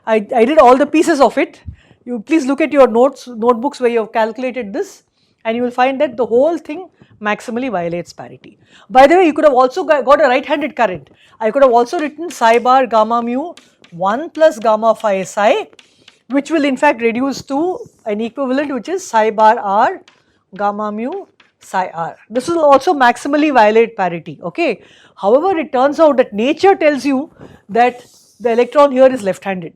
I did all the pieces of it. You please look at your notebooks where you have calculated this, and you will find that the whole thing maximally violates parity. By the way, you could have also got a right-handed current. I could have also written psi bar gamma mu 1 plus gamma phi psi, which will in fact reduce to an equivalent which is psi bar r gamma mu psi r. This will also maximally violate parity, okay. However, it turns out that nature tells you that the electron here is left-handed.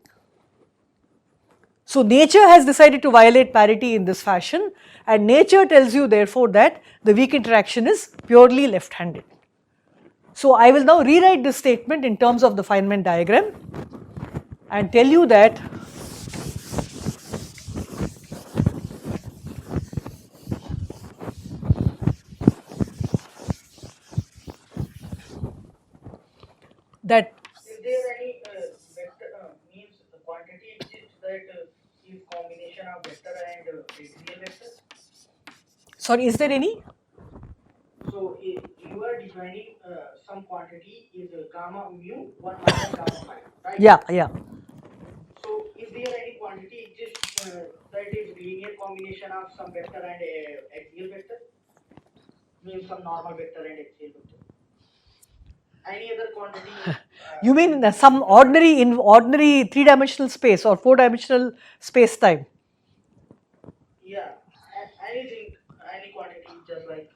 So nature has decided to violate parity in this fashion, and nature tells you therefore that the weak interaction is purely left-handed. So I will now rewrite this statement in terms of the Feynman diagram and tell you that that is combination of vector and axial vector. Sorry, is there any? So you are defining some quantity is gamma mu 1 minus gamma phi, right? Yeah, yeah. So is there any quantity exists that is linear combination of some vector and axial vector? Means some normal vector and axial vector. Any other quantity? You mean some ordinary 3-dimensional space or 4-dimensional space time? Yeah, anything, any quantity, just like.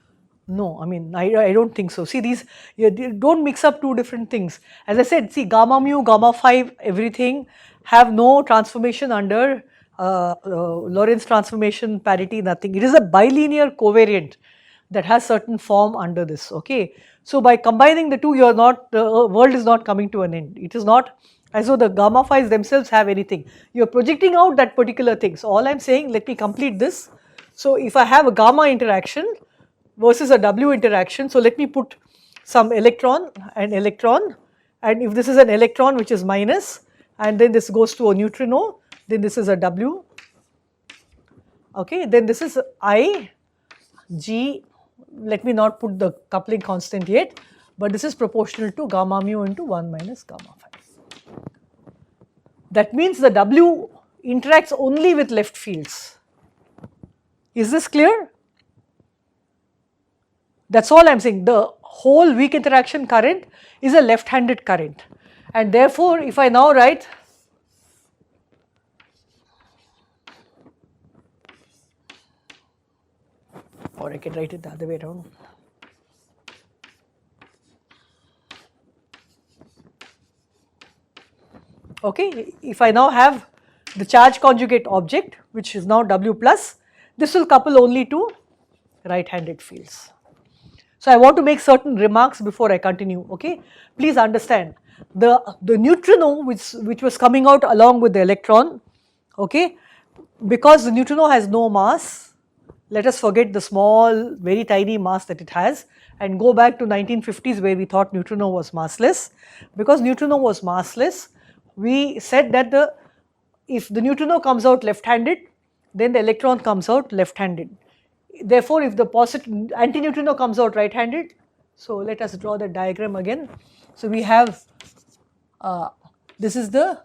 No, I mean, I don't think so. See, these, you don't mix up two different things. As I said, see, gamma mu, gamma phi, everything have no transformation under Lorentz transformation, parity, nothing. It is a bilinear covariant that has certain form under this, okay. So, by combining the two, you are not, the world is not coming to an end. It is not as though the gamma phi's themselves have anything. You are projecting out that particular thing. So, all I am saying, let me complete this. So, if I have a gamma interaction versus a W interaction. So, let me put some electron, and if this is an electron which is minus, and then this goes to a neutrino, then this is a W, okay, then this is I, G, let me not put the coupling constant yet, but this is proportional to gamma mu into 1 minus gamma phi. That means the W interacts only with left fields. Is this clear? That is all I am saying. The whole weak interaction current is a left-handed current, and therefore, if I now write or I can write it the other way around. Okay, if I now have the charge conjugate object, which is now W plus, this will couple only to right-handed fields. So, I want to make certain remarks before I continue, okay. Please understand, the neutrino which was coming out along with the electron, okay, because the neutrino has no mass, let us forget the small, very tiny mass that it has and go back to 1950s where we thought neutrino was massless. Because neutrino was massless, we said that if the neutrino comes out left-handed, then the electron comes out left-handed. Therefore, if the anti-neutrino comes out right-handed, so let us draw the diagram again. So, we have this is the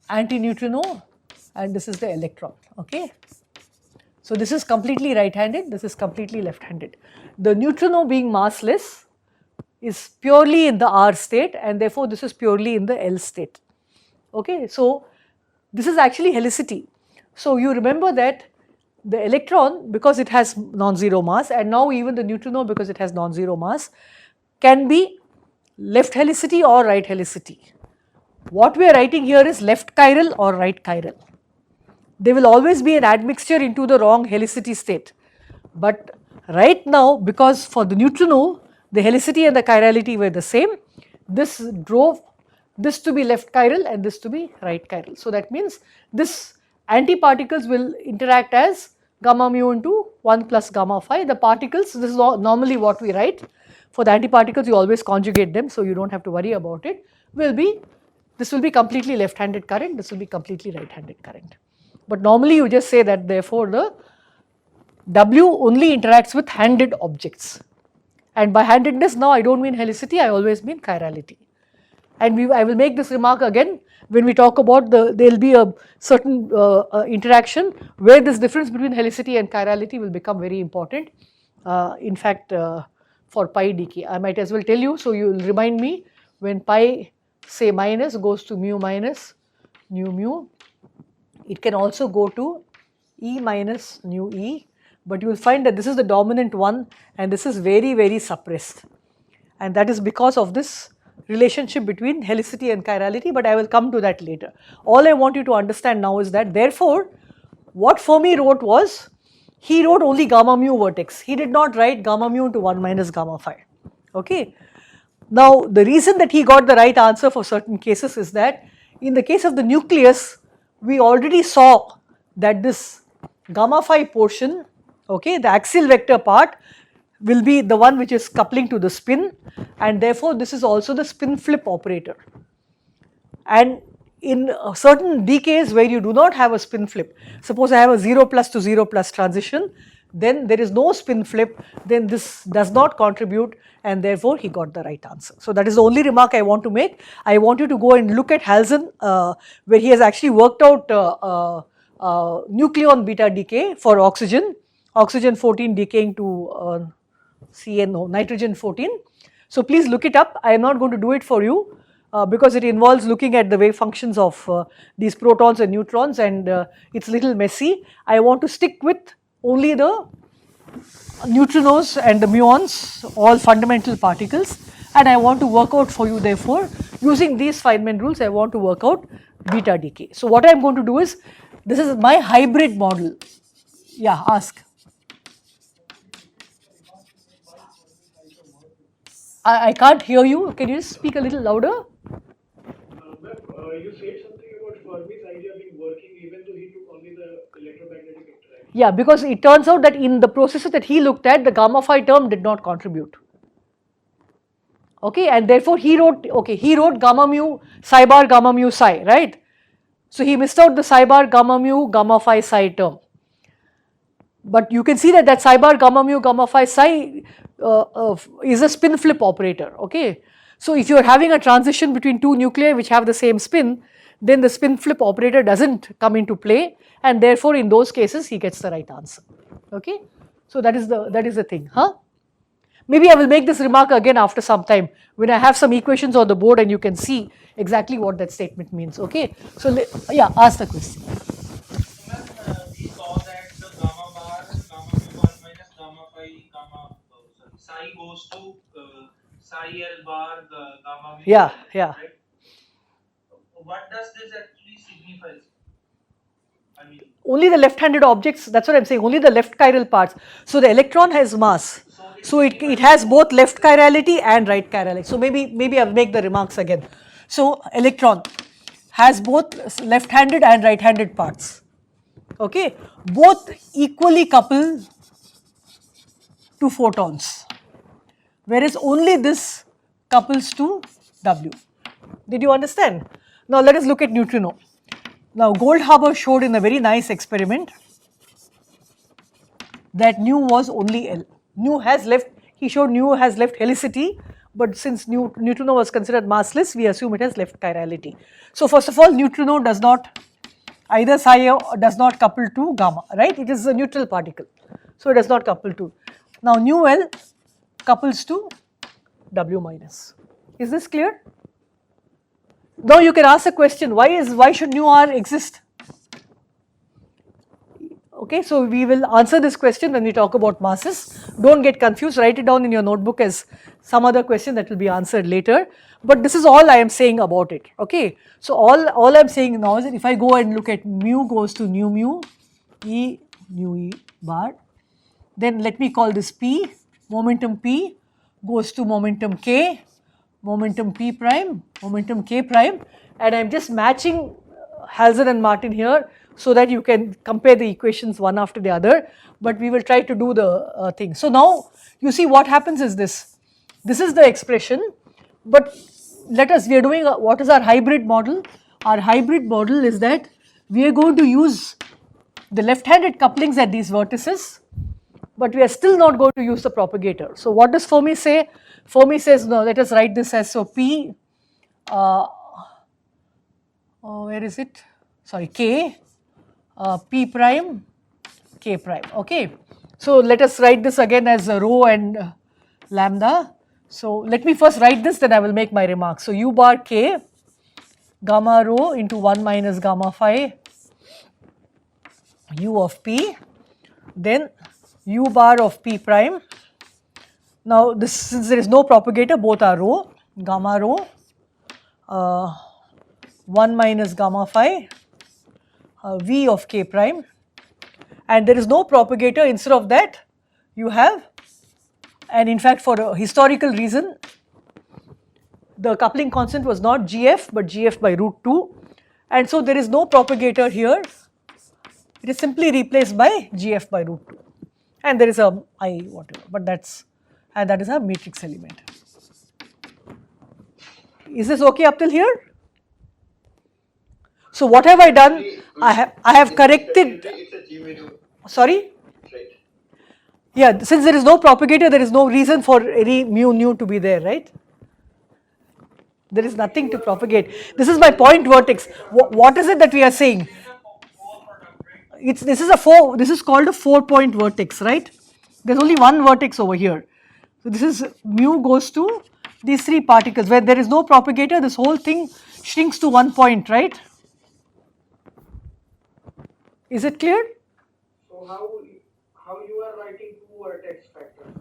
anti-neutrino and this is the electron, okay. So, this is completely right-handed, this is completely left-handed. The neutrino being massless is purely in the R state, and therefore, this is purely in the L state, okay. So, this is actually helicity. So, you remember that the electron, because it has non-zero mass, and now even the neutrino, because it has non-zero mass, can be left helicity or right helicity. What we are writing here is left chiral or right chiral. There will always be an admixture into the wrong helicity state, but right now, because for the neutrino the helicity and the chirality were the same, this drove this to be left chiral and this to be right chiral. So, that means this antiparticles will interact as gamma mu into 1 plus gamma phi. The particles, this is normally what we write. For the antiparticles, you always conjugate them, so you do not have to worry about it. This will be completely left-handed current, this will be completely right-handed current. But normally you just say that therefore the W only interacts with handed objects. And by handedness, now I do not mean helicity, I always mean chirality. And I will make this remark again when we talk about there will be a certain interaction where this difference between helicity and chirality will become very important. In fact, for pi dk, I might as well tell you, so you will remind me when pi say minus goes to mu minus nu mu, it can also go to E minus nu E, but you will find that this is the dominant one and this is very, very suppressed, and that is because of this relationship between helicity and chirality, but I will come to that later. All I want you to understand now is that therefore, what Fermi wrote was, he wrote only gamma mu vertex, he did not write gamma mu into 1 minus gamma phi, okay. Now, the reason that he got the right answer for certain cases is that in the case of the nucleus, we already saw that this gamma phi portion, okay, the axial vector part will be the one which is coupling to the spin, and therefore this is also the spin flip operator. And in certain decays where you do not have a spin flip, suppose I have a 0 plus to 0 plus transition, then there is no spin flip, then this does not contribute, and therefore he got the right answer. So that is the only remark I want to make. I want you to go and look at Halzen, where he has actually worked out nucleon beta decay for oxygen 14 decaying to CNO, nitrogen 14. So please look it up. I am not going to do it for you because it involves looking at the wave functions of these protons and neutrons, and it's a little messy. I want to stick with only the neutrinos and the muons, all fundamental particles, and I want to work out for you, therefore, using these Feynman rules, I want to work out beta decay. So what I am going to do is, this is my hybrid model. Yeah, ask. I can't hear you. Can you just speak a little louder? You said something about Fermi's idea being working even though he took only the electromagnetic interaction. Yeah, because it turns out that in the processes that he looked at, the gamma phi term did not contribute. Okay, and therefore he wrote gamma mu, psi bar gamma mu psi, right? So he missed out the psi bar gamma mu gamma phi psi term. But you can see that psi bar gamma mu gamma phi psi is a spin flip operator, okay. So if you are having a transition between two nuclei which have the same spin, then the spin flip operator does not come into play, and therefore in those cases he gets the right answer, okay. So that is the thing, huh? Maybe I will make this remark again after some time when I have some equations on the board and you can see exactly what that statement means, okay. So yeah, ask the question. We saw that the gamma bar, gamma mu1 minus gamma phi, psi goes to psi L bar, gamma mu. Yeah, yeah. Right? What does this actually signify? I mean, only the left-handed objects, that's what I am saying, only the left chiral parts. So the electron has mass, so it has both left chirality and right chirality. So maybe I will make the remarks again. So electron has both left-handed and right-handed parts, okay, both equally coupled to photons, whereas only this couples to W. Did you understand? Now let us look at neutrino. Now Goldhaber showed in a very nice experiment that nu was only L. He showed nu has left helicity, but since neutrino was considered massless, we assume it has left chirality. So first of all, neutrino does not, either psi does not couple to gamma, right? It is a neutral particle, so it does not couple to. Now nu L couples to W minus. Is this clear? Now you can ask a question, why should nu R exist? Okay, so we will answer this question when we talk about masses. Don't get confused, write it down in your notebook as some other question that will be answered later. But this is all I am saying about it, okay. So all I am saying now is that if I go and look at mu goes to nu mu, E nu E bar, then let me call this P, momentum P goes to momentum K, momentum P prime, momentum K prime, and I am just matching Halzen and Martin here so that you can compare the equations one after the other, but we will try to do the thing. So now you see what happens is this is the expression, but we are doing what is our hybrid model? Our hybrid model is that we are going to use the left-handed couplings at these vertices, but we are still not going to use the propagator. So what does Fermi say? Fermi says, no, let us write this as, so P, where is it? Sorry, K, P prime, K prime, okay. So let us write this again as rho and lambda. So let me first write this, then I will make my remarks. So U bar K, gamma rho into 1 minus gamma phi, U of P, then U bar of P prime. Now this, since there is no propagator, both are rho, gamma rho, 1 minus gamma phi, V of K prime, and there is no propagator. Instead of that you have, and in fact for a historical reason, the coupling constant was not GF but GF by root 2, and so there is no propagator here, it is simply replaced by GF by root 2, and there is a I whatever, but that is a matrix element. Is this okay up till here? So what have I done? I have corrected. It's a G menu, Sorry. right? Yeah, since there is no propagator, there is no reason for any mu nu to be there, right? There is nothing to propagate. This is my point vertex. What is it that we are saying? This is called a 4-point vertex, right? There's only one vertex over here. So this is mu goes to these 3 particles. Where there is no propagator, this whole thing shrinks to 1 point, right? Is it clear? So how you are writing 2 vertex factors?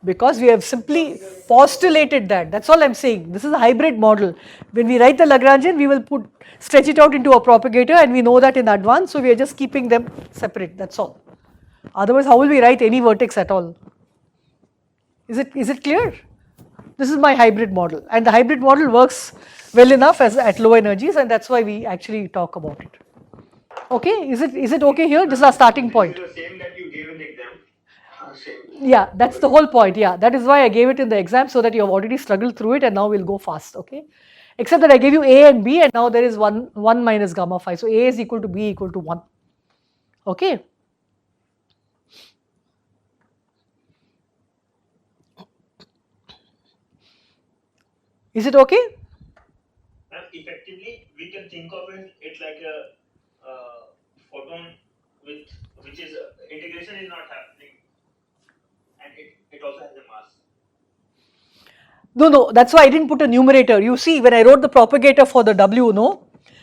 Because we have simply postulated that. That's all I'm saying. This is a hybrid model. When we write the Lagrangian, we will stretch it out into a propagator, and we know that in advance, so we are just keeping them separate. That's all. Otherwise, how will we write any vertex at all? Is it clear? This is my hybrid model, and the hybrid model works well enough at low energies, and that's why we actually talk about it. Okay? Is it okay here? This is our starting point. This is the same that you gave in the exam. Same. Yeah, that's the whole point. Yeah, that is why I gave it in the exam, so that you have already struggled through it, and now we'll go fast. Okay, except that I gave you A and B, and now there is 1 minus gamma phi. So A is equal to B equal to 1. Okay. Is it okay? And effectively, we can think of it like a photon which is integration is not happening, and it also has a mass. No, that's why I didn't put a numerator. You see, when I wrote the propagator for the W,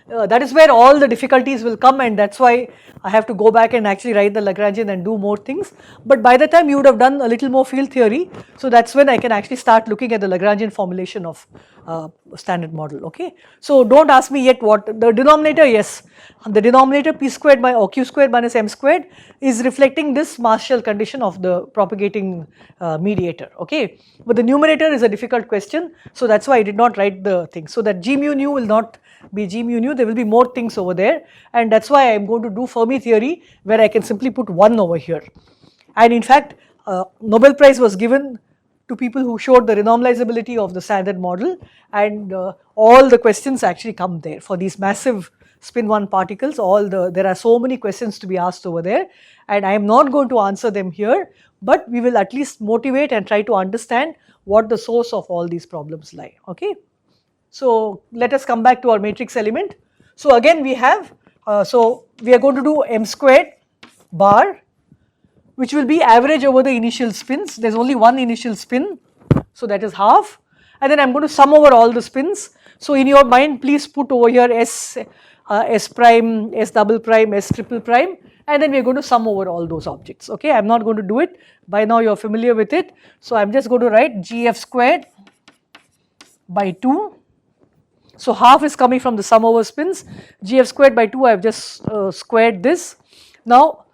that is where all the difficulties will come, and that's why I have to go back and actually write the Lagrangian and do more things. But by the time you would have done a little more field theory, so that's when I can actually start looking at the Lagrangian formulation of standard model. Okay, so don't ask me yet what the denominator. Yes, the denominator p squared or q squared minus m squared is reflecting this mass shell condition of the propagating mediator. Okay, but the numerator is a difficult question, so that's why I did not write the thing. So that g mu nu will not be g mu nu, there will be more things over there, and that's why I am going to do Fermi theory, where I can simply put 1 over here. And in fact, Nobel Prize was given to people who showed the renormalizability of the standard model, and all the questions actually come there for these massive spin 1 particles. There are so many questions to be asked over there, and I am not going to answer them here, but we will at least motivate and try to understand what the source of all these problems lie. Okay. So let us come back to our matrix element. So again we have, so we are going to do m squared bar, which will be average over the initial spins. There is only one initial spin, so that is half, and then I am going to sum over all the spins. So in your mind, please put over here S prime, S double prime, S triple prime, and then we are going to sum over all those objects. Okay, I am not going to do it. By now you are familiar with it. So I am just going to write GF squared by 2. So half is coming from the sum over spins. GF squared by 2, I have just squared this. Now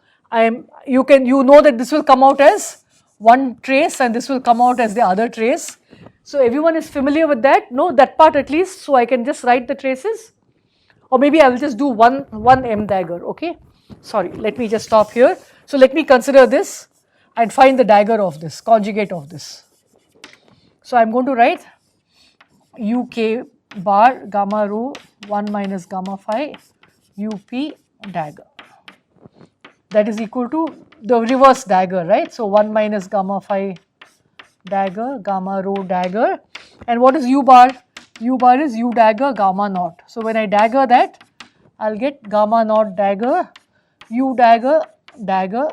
you know that this will come out as one trace, and this will come out as the other trace. So everyone is familiar with that? No, that part at least. So I can just write the traces, or maybe I will just do one M dagger. Okay, sorry, let me just stop here. So let me consider this and find the dagger of this, conjugate of this. So I am going to write UK bar gamma rho 1 minus gamma phi UP dagger. That is equal to the reverse dagger, right? So 1 minus gamma phi dagger, gamma rho dagger. And what is U bar? U bar is U dagger gamma naught. So when I dagger that, I will get gamma naught dagger, U dagger dagger,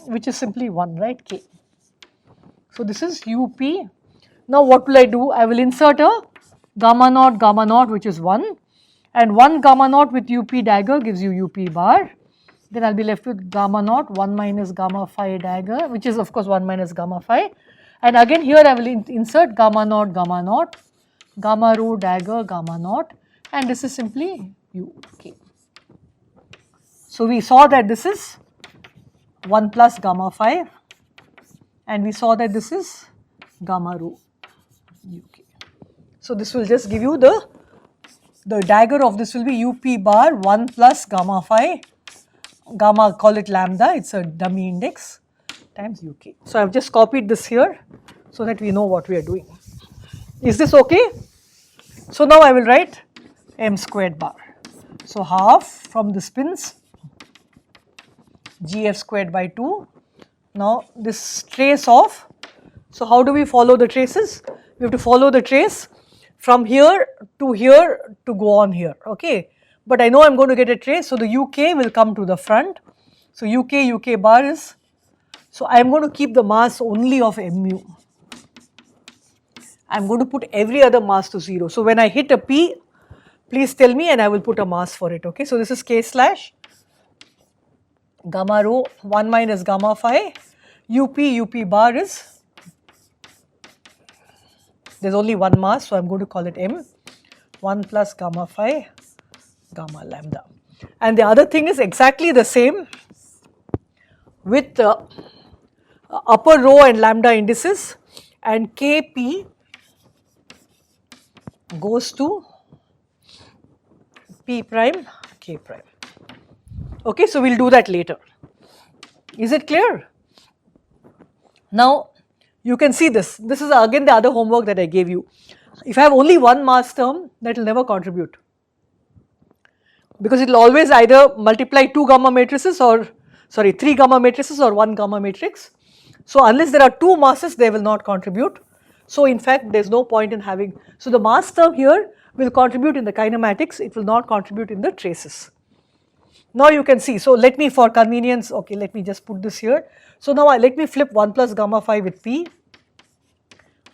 which is simply 1, right? K. So this is UP. Now what will I do? I will insert a gamma naught, which is 1, and 1 gamma naught with UP dagger gives you UP bar. Then I will be left with gamma naught 1 minus gamma phi dagger, which is of course 1 minus gamma phi, and again here I will insert gamma naught, gamma rho dagger gamma naught, and this is simply UK. So we saw that this is 1 plus gamma phi, and we saw that this is gamma rho UK. So this will just give you the dagger of this will be UP bar 1 plus gamma phi, gamma call it lambda, it is a dummy index, times UK. So I have just copied this here so that we know what we are doing. Is this okay? So now I will write M squared bar. So half from the spins gf squared by 2. Now this trace of, so how do we follow the traces? We have to follow the trace from here to go on here, okay. But I know I am going to get a trace, so the UK will come to the front. So UK bar is, so I am going to keep the mass only of mu. I am going to put every other mass to 0. So when I hit a P, please tell me and I will put a mass for it, okay. So this is K slash gamma rho 1 minus gamma phi, UP bar is, there is only one mass, so I am going to call it M, 1 plus gamma phi gamma lambda. And the other thing is exactly the same with upper rho and lambda indices, and Kp goes to P prime K prime. Okay, so we will do that later. Is it clear? Now you can see this. This is again the other homework that I gave you. If I have only one mass term, that will never contribute, because it will always either multiply 2 gamma matrices or 3 gamma matrices or 1 gamma matrix. So unless there are 2 masses, they will not contribute. So in fact there is no point in having, so the mass term here will contribute in the kinematics, it will not contribute in the traces. Now you can see, so let me for convenience, okay, let me just put this here. So now let me flip 1 plus gamma phi with P,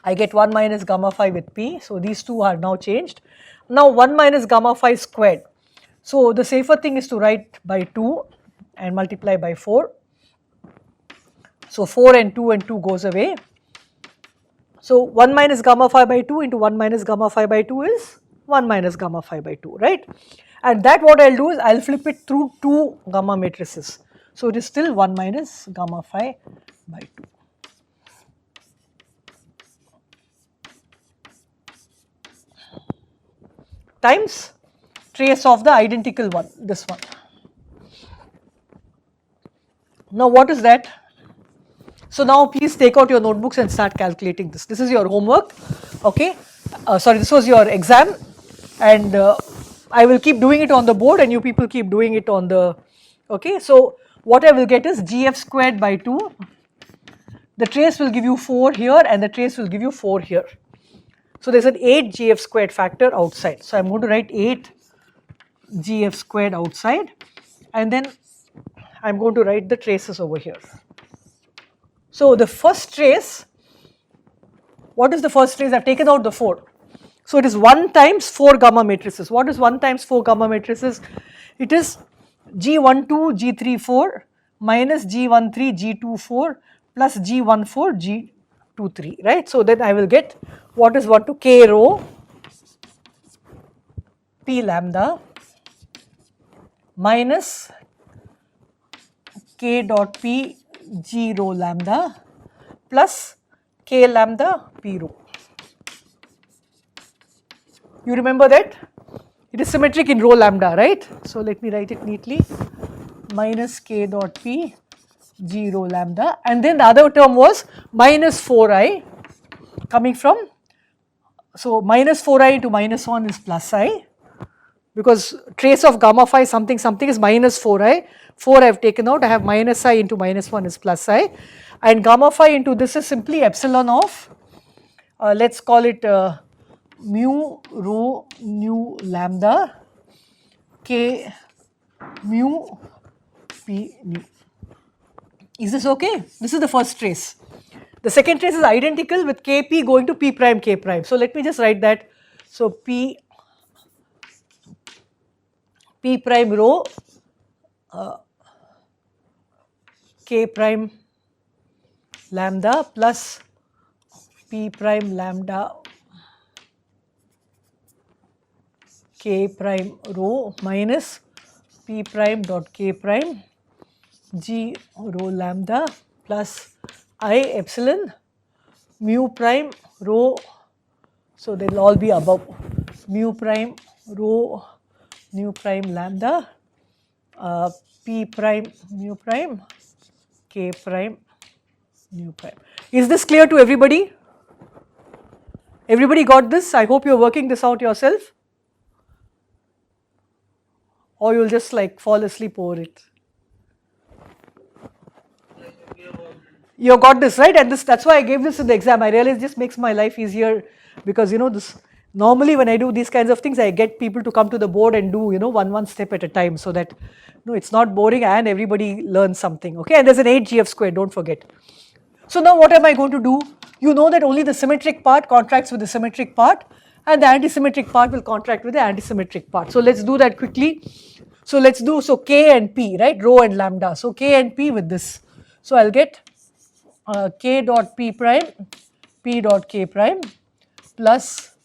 I get 1 minus gamma phi with P, so these two are now changed. Now 1 minus gamma phi squared, so the safer thing is to write by 2 and multiply by 4. So 4 and 2 goes away. So 1 minus gamma phi by 2 into 1 minus gamma phi by 2 is 1 minus gamma phi by 2, right? And that what I will do is I will flip it through 2 gamma matrices. So it is still 1 minus gamma phi by 2. Times trace of the identical one, this one. Now what is that? So now please take out your notebooks and start calculating this. This is your homework, okay. Sorry, this was your exam, and I will keep doing it on the board and you people keep doing it on the, okay. So what I will get is gf squared by 2, the trace will give you 4 here and the trace will give you 4 here. So there is an 8 gf squared factor outside. So I am going to write 8 gf squared outside, and then I am going to write the traces over here. So the first trace, what is the first trace? I have taken out the 4. So it is 1 times 4 gamma matrices. What is 1 times 4 gamma matrices? It is G12, G34 minus G13, G24 plus G14, G23, right? So then I will get what is 1 to K rho P lambda minus K dot P G rho lambda plus K lambda P rho. You remember that? It is symmetric in rho lambda, right? So let me write it neatly, minus K dot P G rho lambda, and then the other term was minus 4i coming from, so minus 4i into minus 1 is plus I, because trace of gamma phi something something is minus 4i, 4 I have taken out, I have minus I into minus 1 is plus I, and gamma phi into this is simply epsilon of, let us call it mu rho nu lambda K mu P nu. Is this okay? This is the first trace. The second trace is identical with Kp going to P prime K prime. So let me just write that. So P prime rho K prime lambda plus P prime lambda K prime rho minus P prime dot K prime G rho lambda plus I epsilon mu prime rho, so they will all be above, mu prime rho nu prime lambda P prime mu prime K prime nu prime. Is this clear to everybody? Everybody got this? I hope you are working this out yourself. or you'll just like fall asleep over it. You got this, right? And that's why I gave this in the exam. I realized this makes my life easier because this normally when I do these kinds of things, I get people to come to the board and do one step at a time, so that it's not boring and everybody learns something. Okay, and there's an 8 GF squared, don't forget. So now what am I going to do? You know that only the symmetric part contracts with the symmetric part, and the antisymmetric part will contract with the antisymmetric part. So let's do that quickly. So let's do K and P, right? Rho and lambda. So K and P with this. So I'll get K dot P prime, P dot K prime plus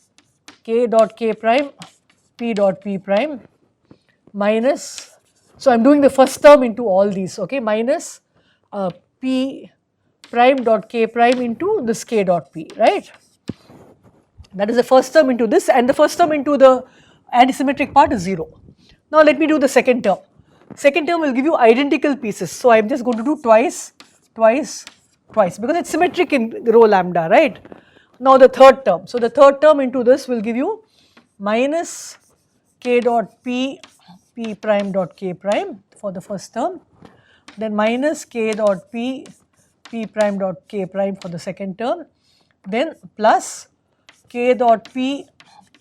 K dot K prime, P dot P prime minus, so I'm doing the first term into all these, okay, minus P prime dot K prime into this K dot P, right? That is the first term into this, and the first term into the antisymmetric part is 0. Now let me do the second term. Second term will give you identical pieces. So I am just going to do twice, twice, twice because it's symmetric in rho lambda, right? Now the third term. So the third term into this will give you minus K dot P, P prime dot K prime for the first term, then minus K dot P, P prime dot K prime for the second term, then plus K dot P,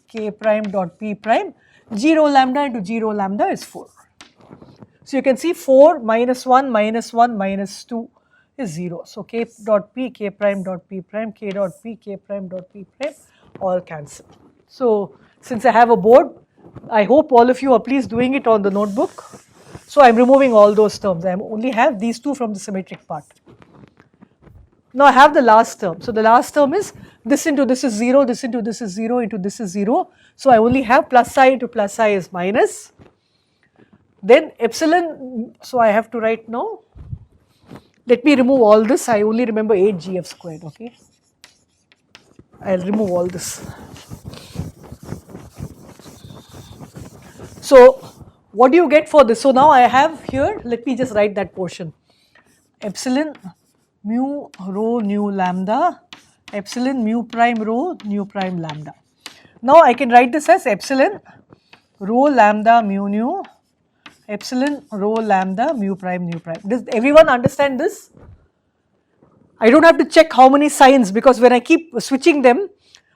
K prime dot P prime, G rho lambda into G rho lambda is 4. So you can see 4 minus 1 minus 1 minus 2 is 0. So K dot P, K prime dot P prime, K dot P, K prime dot P prime all cancel. So since I have a board, I hope all of you are please doing it on the notebook. So I am removing all those terms. I only have these two from the symmetric part. Now I have the last term. So the last term is this into this is 0, this into this is 0, into this is 0. So I only have plus I into plus I is minus. Then epsilon, so I have to write now. Let me remove all this. I only remember 8 GF squared, okay. I'll remove all this. So what do you get for this? So now I have here, let me just write that portion. Epsilon mu rho nu lambda, epsilon mu prime rho nu prime lambda. Now I can write this as epsilon rho lambda mu nu, epsilon rho lambda mu prime nu prime. Does everyone understand this? I don't have to check how many signs because when I keep switching them,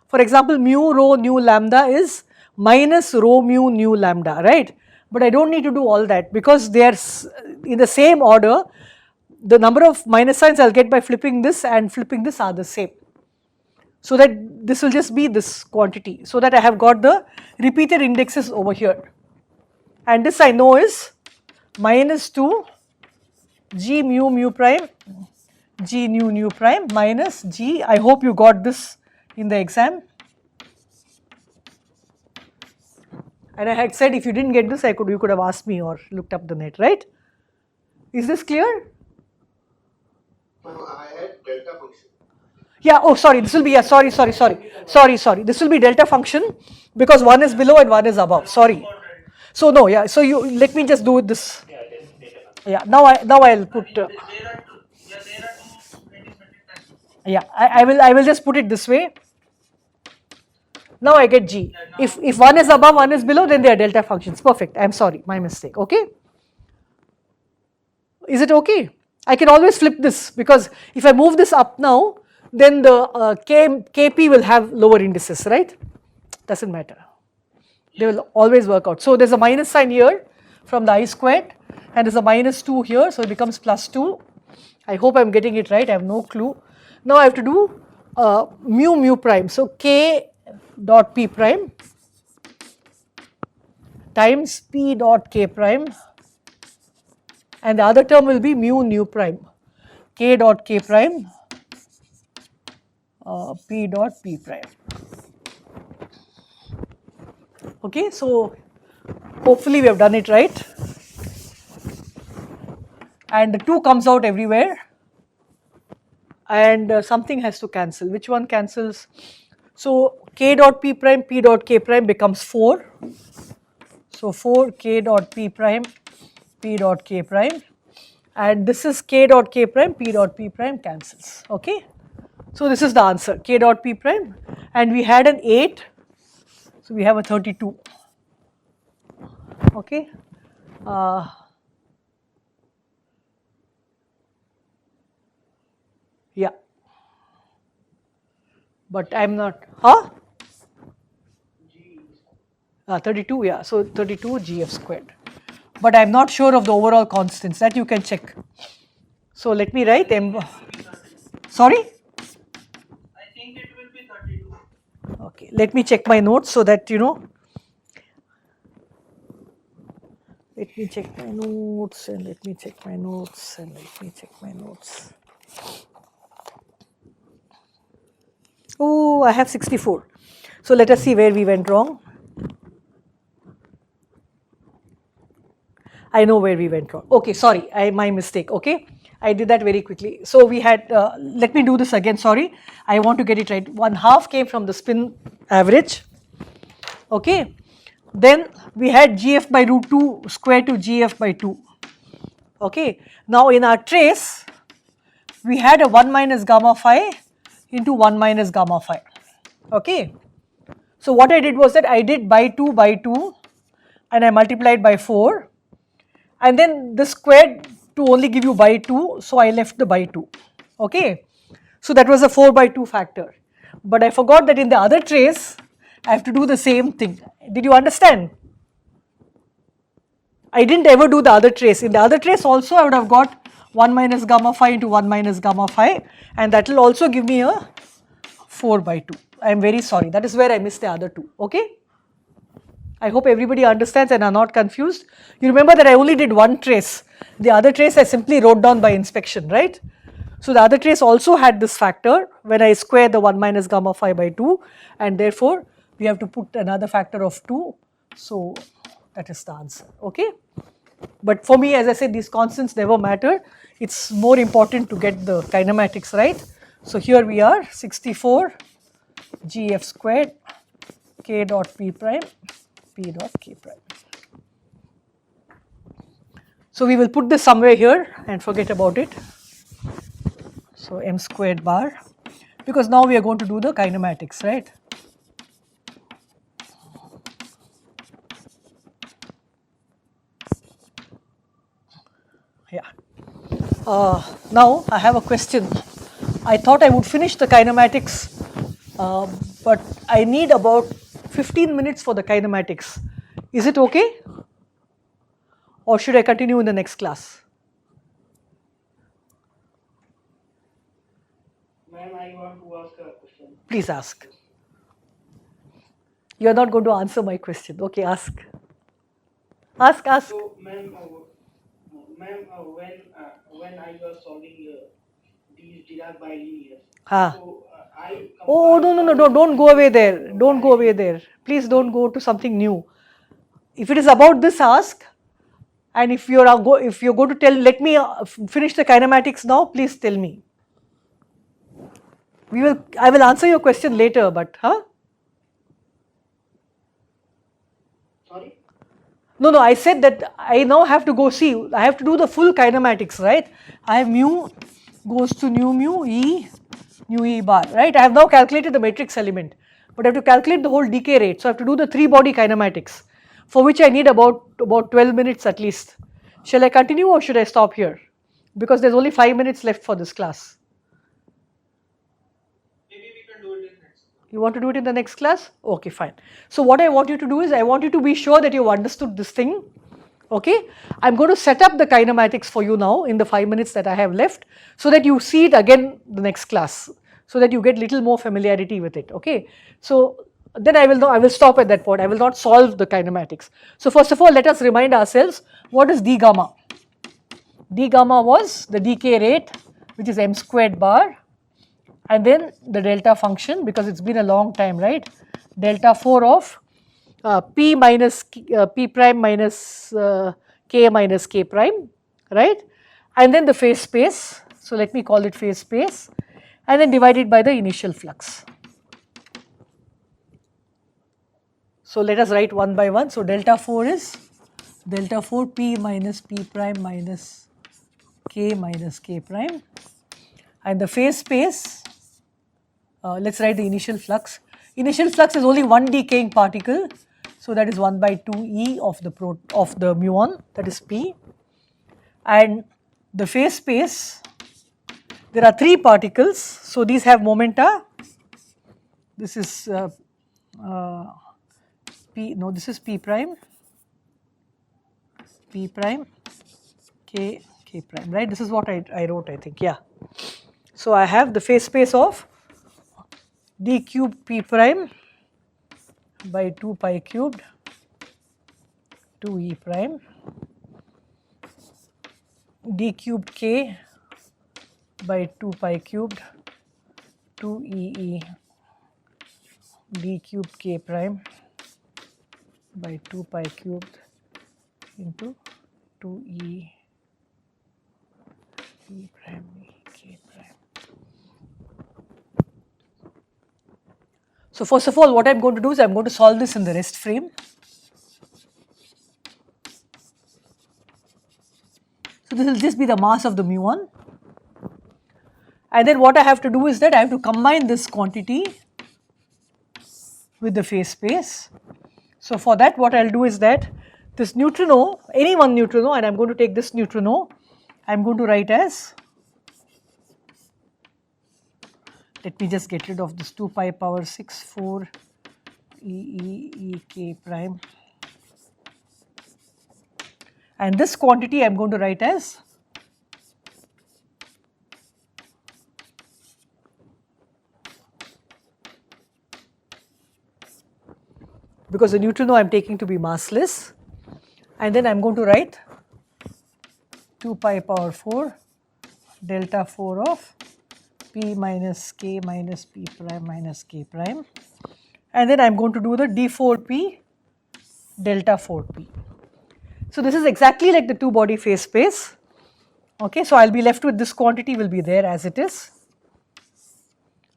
for example, mu rho nu lambda is minus rho mu nu lambda, right? But I don't need to do all that because they are in the same order. The number of minus signs I'll get by flipping this and flipping this are the same. So that this will just be this quantity. So that I have got the repeated indexes over here. And this I know is minus 2 G mu mu prime, G nu nu prime minus G, I hope you got this in the exam. And I had said if you didn't get this, you could have asked me or looked up the net, right? Is this clear? I had delta function. Yeah, oh sorry, this will be, sorry. This will be delta function because one is below and one is above, sorry. So no, yeah, so you, let me just do this. Yeah, now I'll put, yeah, I will just put it this way. Now I get G. If one is above, one is below, then they are delta functions. Perfect. I'm sorry, my mistake. Okay. Is it okay? I can always flip this because if I move this up now, then the Kp will have lower indices, right? Doesn't matter. They will always work out. So there's a minus sign here from the I squared and there's a minus 2 here, so it becomes plus 2. I hope I'm getting it right, I have no clue. Now I have to do mu mu prime. So K dot P prime times P dot K prime and the other term will be mu nu prime, K dot K prime, P dot P prime. Okay, so hopefully we have done it right. And the 2 comes out everywhere and something has to cancel. Which one cancels? So K dot P prime, P dot K prime becomes 4. So 4 K dot P prime, P dot K prime, and this is K dot K prime, P dot P prime cancels, okay. So this is the answer, K dot P prime, and we had an 8, so we have a 32, okay. Yeah, but I'm not, huh? 32, yeah, so 32 GF squared. But I'm not sure of the overall constants, that you can check. So let me write M. Sorry? I think it will be 32. Okay, let me check my notes so that you know. Let me check my notes and let me check my notes and let me check my notes. Oh, I have 64. So let us see where we went wrong. I know where we went wrong. Okay, sorry, my mistake. Okay, I did that very quickly. So we had, let me do this again. Sorry, I want to get it right. 1/2 came from the spin average. Okay, then we had GF by root 2 square to GF by 2. Okay, now in our trace, we had a 1 minus gamma phi into 1 minus gamma phi. Okay, so what I did was that I did by 2 and I multiplied by 4, and then the squared to only give you by 2, so I left the by 2. Okay, so that was a 4 by 2 factor, but I forgot that in the other trace I have to do the same thing. Did you understand? I didn't ever do the other trace. In the other trace also I would have got 1 minus gamma phi into 1 minus gamma phi, and that will also give me a 4 by 2. I am very sorry, that is where I missed the other two. Okay, I hope everybody understands and are not confused. You remember that I only did one trace, the other trace I simply wrote down by inspection, right? So the other trace also had this factor when I square the 1 minus gamma phi by 2, and therefore we have to put another factor of 2, so that is the answer. Okay, but for me, as I said, these constants never matter. It's more important to get the kinematics right. So here we are, 64 GF squared K dot P prime P dot K prime. So we will put this somewhere here and forget about it. So m squared bar, because now we are going to do the kinematics, right? Yeah. Now I have a question. I thought I would finish the kinematics, but I need about 15 minutes for the kinematics. Is it okay? Or should I continue in the next class? Ma'am, I want to ask a question. Please ask. You are not going to answer my question. Okay, ask. Ask. So, ma'am, when I was solving these Dirac bilinears, so I Oh, no, don't go away there. Don't go away there. Please don't go to something new. If it is about this, ask. And if you're going to tell, let me finish the kinematics now, please tell me. I will answer your question later, but Sorry? No, I said that I now have to go see, I have to do the full kinematics, right? I have mu goes to nu e bar, right? I have now calculated the matrix element, but I have to calculate the whole decay rate. So I have to do the 3-body kinematics, for which I need about 12 minutes at least. Shall I continue or should I stop here? Because there's only 5 minutes left for this class. Maybe we can do it in next. You want to do it in the next class? Okay, fine. So what I want you to do is, I want you to be sure that you've understood this thing. Okay, I'm going to set up the kinematics for you now in the 5 minutes that I have left, so that you see it again the next class, so that you get little more familiarity with it. Okay, so then I will stop at that point. I will not solve the kinematics. So first of all, let us remind ourselves, what is d gamma? D gamma was the decay rate, which is m squared bar, and then the delta function, because it's been a long time, right? Delta 4 of p minus p prime minus k minus k prime, right? And then the phase space, so let me call it phase space, and then divided by the initial flux. So let us write one by one. So delta 4 is delta 4 p minus p prime minus k prime, and the phase space, let's write the initial flux. Initial flux is only one decaying particle, So that is 1 by 2 E of the muon, that is P. And the phase space, there are 3 particles, so these have momenta. This is P, no, this is P prime, P prime, K, K prime, right? This is what I wrote, I think, yeah. So I have the phase space of d cube P prime by 2 pi cubed 2 E prime, d cubed K by 2 pi cubed 2 E d cubed K prime by 2 pi cubed into 2 E prime K prime. So first of all, what I am going to do is I am going to solve this in the rest frame. So this will just be the mass of the muon. And then what I have to do is that I have to combine this quantity with the phase space. So for that, what I will do is that this neutrino, any one neutrino, and I am going to take this neutrino, I am going to write as, let me just get rid of this 2 pi power 6 4 E K prime, and this quantity I am going to write as because the neutrino I am taking to be massless, and then I am going to write 2 pi power 4 delta 4 of P minus K minus P prime minus K prime, and then I am going to do the d4P delta 4P. So this is exactly like the 2 body phase space. Okay, so I will be left with this quantity will be there as it is,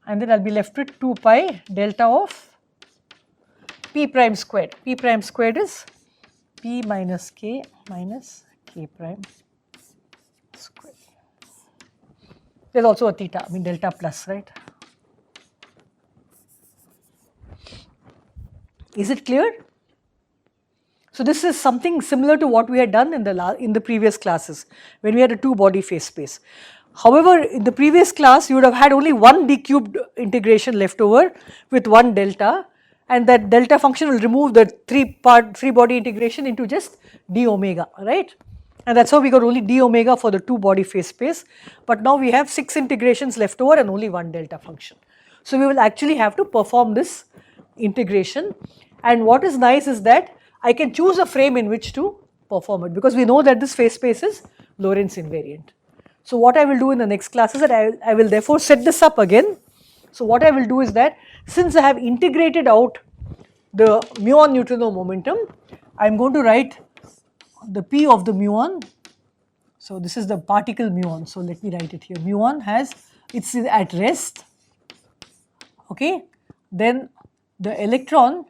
and then I will be left with 2 pi delta of P prime squared. P prime squared is P minus K minus K prime squared. There is also a theta, I mean delta plus, right? Is it clear? So this is something similar to what we had done in the previous classes when we had a 2 body phase space. However, in the previous class you would have had only one d cubed integration left over with one delta, and that delta function will remove the 3 body integration into just d omega, right? And that is how we got only d omega for the 2 body phase space, but now we have 6 integrations left over and only one delta function. So we will actually have to perform this integration, and what is nice is that I can choose a frame in which to perform it, because we know that this phase space is Lorentz invariant. So what I will do in the next class is that I will therefore set this up again. So what I will do is that since I have integrated out the muon neutrino momentum, I am going to write the P of the muon. So this is the particle muon, so let me write it here. Muon has, it is at rest, okay. Then the electron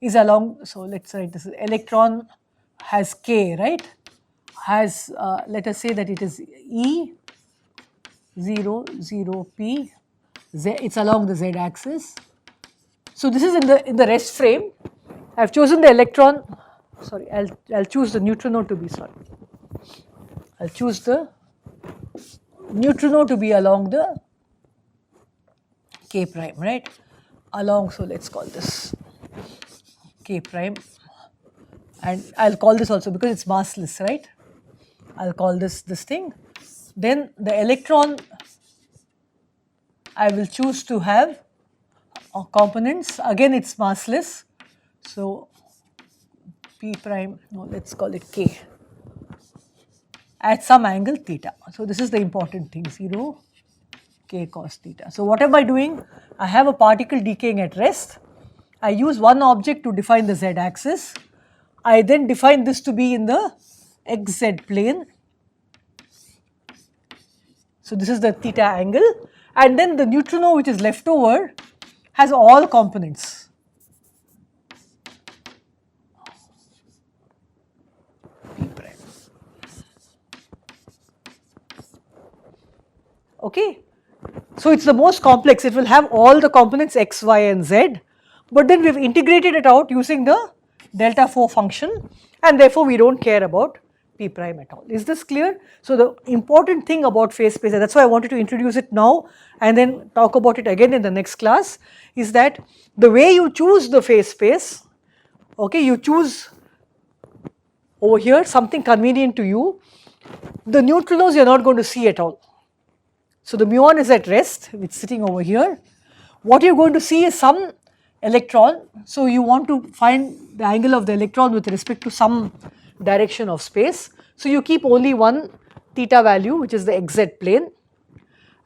is along, so let us write this, electron has K, right, has let us say that it is E 0 0 P Z, it is along the Z axis. So this is in the rest frame. I have chosen the electron, sorry, I'll choose the neutrino to be, sorry, I'll choose the neutrino to be along the K prime, right, along, so let us call this K prime, and I'll call this also because it's massless, right, I'll call this thing. Then the electron I will choose to have components, again it's massless, so P prime, no, let's call it K, at some angle theta. So this is the important thing, 0 K cos theta. So what am I doing? I have a particle decaying at rest. I use one object to define the Z axis. I then define this to be in the xz plane. So this is the theta angle, and then the neutrino which is left over has all components. P prime. Okay. So it is the most complex, it will have all the components x, y and z, but then we have integrated it out using the delta 4 function, and therefore we don't care about p prime at all. Is this clear? So the important thing about phase space, and that's why I wanted to introduce it now and then talk about it again in the next class, is that the way you choose the phase space, okay, you choose over here something convenient to you. The neutrinos you are not going to see at all. So the muon is at rest, it's sitting over here. What you are going to see is some electron, so you want to find the angle of the electron with respect to some direction of space. So you keep only one theta value, which is the xz plane,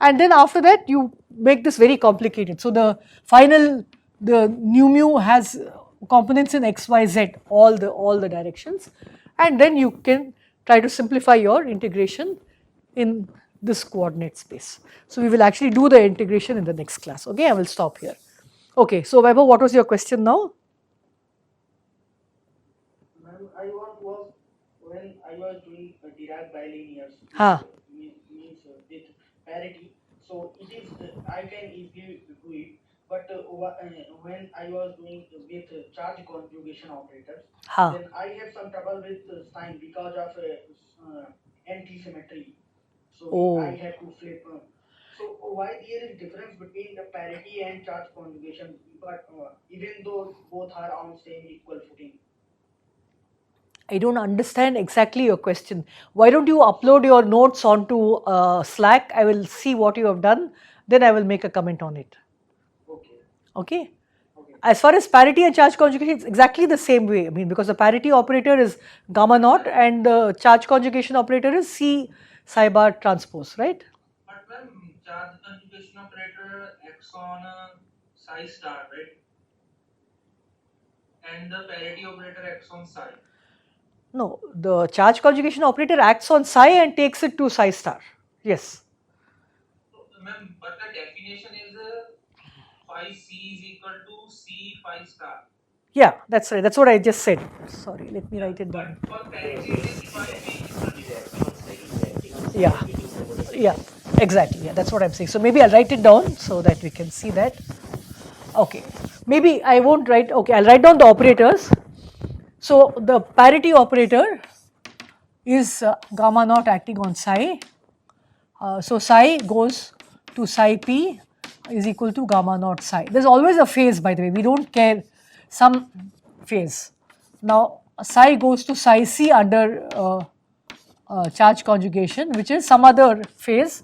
and then after that you make this very complicated. So the final, the nu mu has components in x, y, z, all the directions, and then you can try to simplify your integration in this coordinate space. So we will actually do the integration in the next class. Okay, I will stop here. Okay, so Vaibhav, what was your question now? Ma'am, I was when I was doing Dirac bilinears, means with parity. So it is I can easily do it, but when I was doing with charge conjugation operators, then I have some trouble with sign because of anti-symmetry. So I have to flip. So why there is difference between the parity and charge conjugation, but even though both are on same equal footing? I don't understand exactly your question. Why don't you upload your notes onto Slack? I will see what you have done, then I will make a comment on it. Okay. Okay? As far as parity and charge conjugation, it's exactly the same way. I mean, because the parity operator is gamma naught and the charge conjugation operator is C psi bar transpose, right? But when charge conjugation operator acts on psi star, right? And the parity operator acts on psi. No, the charge conjugation operator acts on psi and takes it to psi star. Yes. So, ma'am, but the definition is phi c is equal to c phi star. Yeah, that's right. That's what I just said. Sorry, let me write it down. But for parity it is phi b. Yeah, exactly. Yeah, that's what I'm saying. So maybe I'll write it down so that we can see that. Okay, maybe I won't write. Okay, I'll write down the operators. So the parity operator is gamma naught acting on psi. So psi goes to psi p is equal to gamma naught psi. There's always a phase, by the way. We don't care some phase. Now psi goes to psi c under charge conjugation, which is some other phase,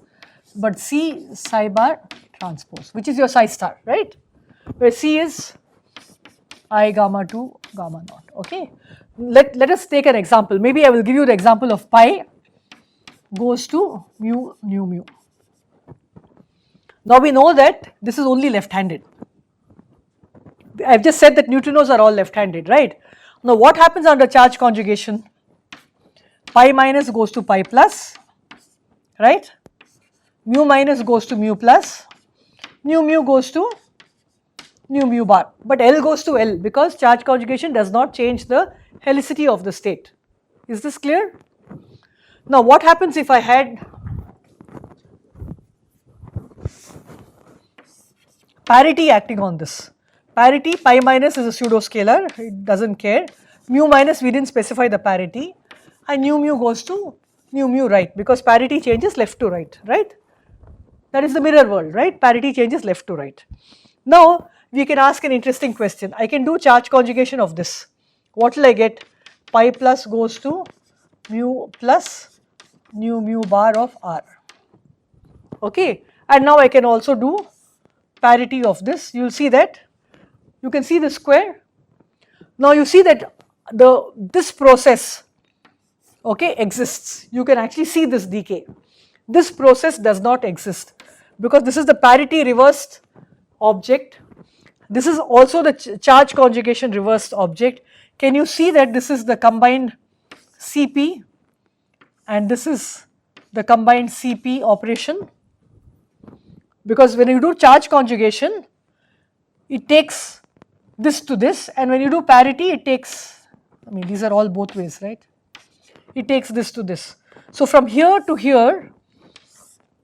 but C psi bar transpose, which is your psi star, right? Where C is I gamma 2 gamma naught. Okay. Let us take an example. Maybe I will give you the example of pi goes to mu nu mu. Now we know that this is only left-handed. I have just said that neutrinos are all left-handed, right? Now what happens under charge conjugation? Pi minus goes to pi plus, right? Mu minus goes to mu plus, nu mu goes to nu mu bar, but L goes to L because charge conjugation does not change the helicity of the state. Is this clear? Now what happens if I had parity acting on this? Parity, pi minus is a pseudo scalar, it doesn't care. Mu minus, we didn't specify the parity, and nu mu goes to nu mu right because parity changes left to right, right? That is the mirror world, right? Parity changes left to right. Now we can ask an interesting question. I can do charge conjugation of this. What will I get? Pi plus goes to mu plus nu mu bar of R. Okay, and now I can also do parity of this. You will see that you can see the square. Now you see that this process, okay, exists. You can actually see this decay. This process does not exist because this is the parity reversed object. This is also the charge conjugation reversed object. Can you see that this is the combined CP and this is the combined CP operation? Because when you do charge conjugation, it takes this to this, and when you do parity, it takes, I mean these are all both ways, right? It takes this to this. So from here to here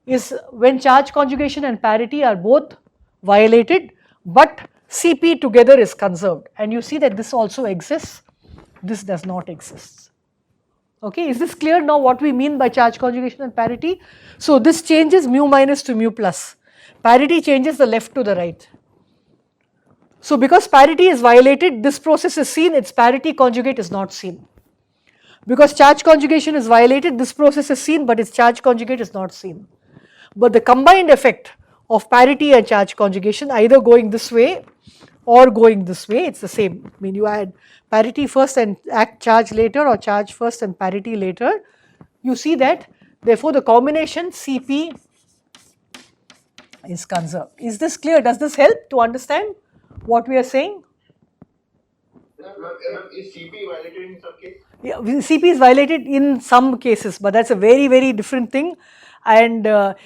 is when charge conjugation and parity are both violated, but Cp together is conserved, and you see that this also exists this does not exist. Okay, is this clear now what we mean by charge conjugation and parity? So this changes mu minus to mu plus. Parity changes the left to the right. So because parity is violated, this process is seen, its parity conjugate is not seen. Because charge conjugation is violated, this process is seen, but its charge conjugate is not seen. But the combined effect of parity and charge conjugation, either going this way or going this way, it's the same. I mean, you add parity first and act charge later, or charge first and parity later. You see that, therefore the combination Cp is conserved. Is this clear? Does this help to understand what we are saying? Is CP violated in some case? Yeah, CP is violated in some cases, but that's a very, very different thing. And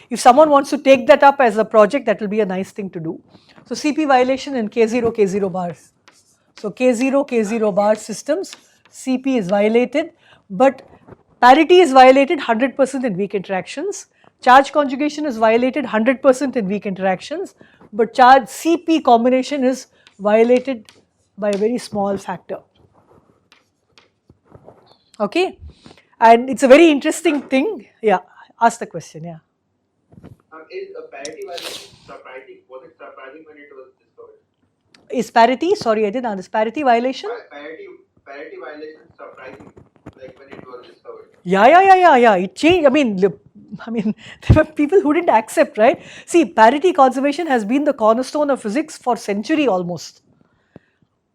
if someone wants to take that up as a project, that will be a nice thing to do. So CP violation in K0, K0 bars. So K0, K0 bar systems, CP is violated, but parity is violated 100% in weak interactions. Charge conjugation is violated 100% in weak interactions, but charge CP combination is violated by a very small factor. Okay, and it's a very interesting thing. Yeah, ask the question. Yeah. Is a parity violation surprising? Was it surprising when it was discovered? Is parity? Sorry, I didn't understand. Parity violation? Parity violation surprising, like when it was discovered. Yeah. It changed. I mean, there were people who didn't accept, right? See, parity conservation has been the cornerstone of physics for century almost.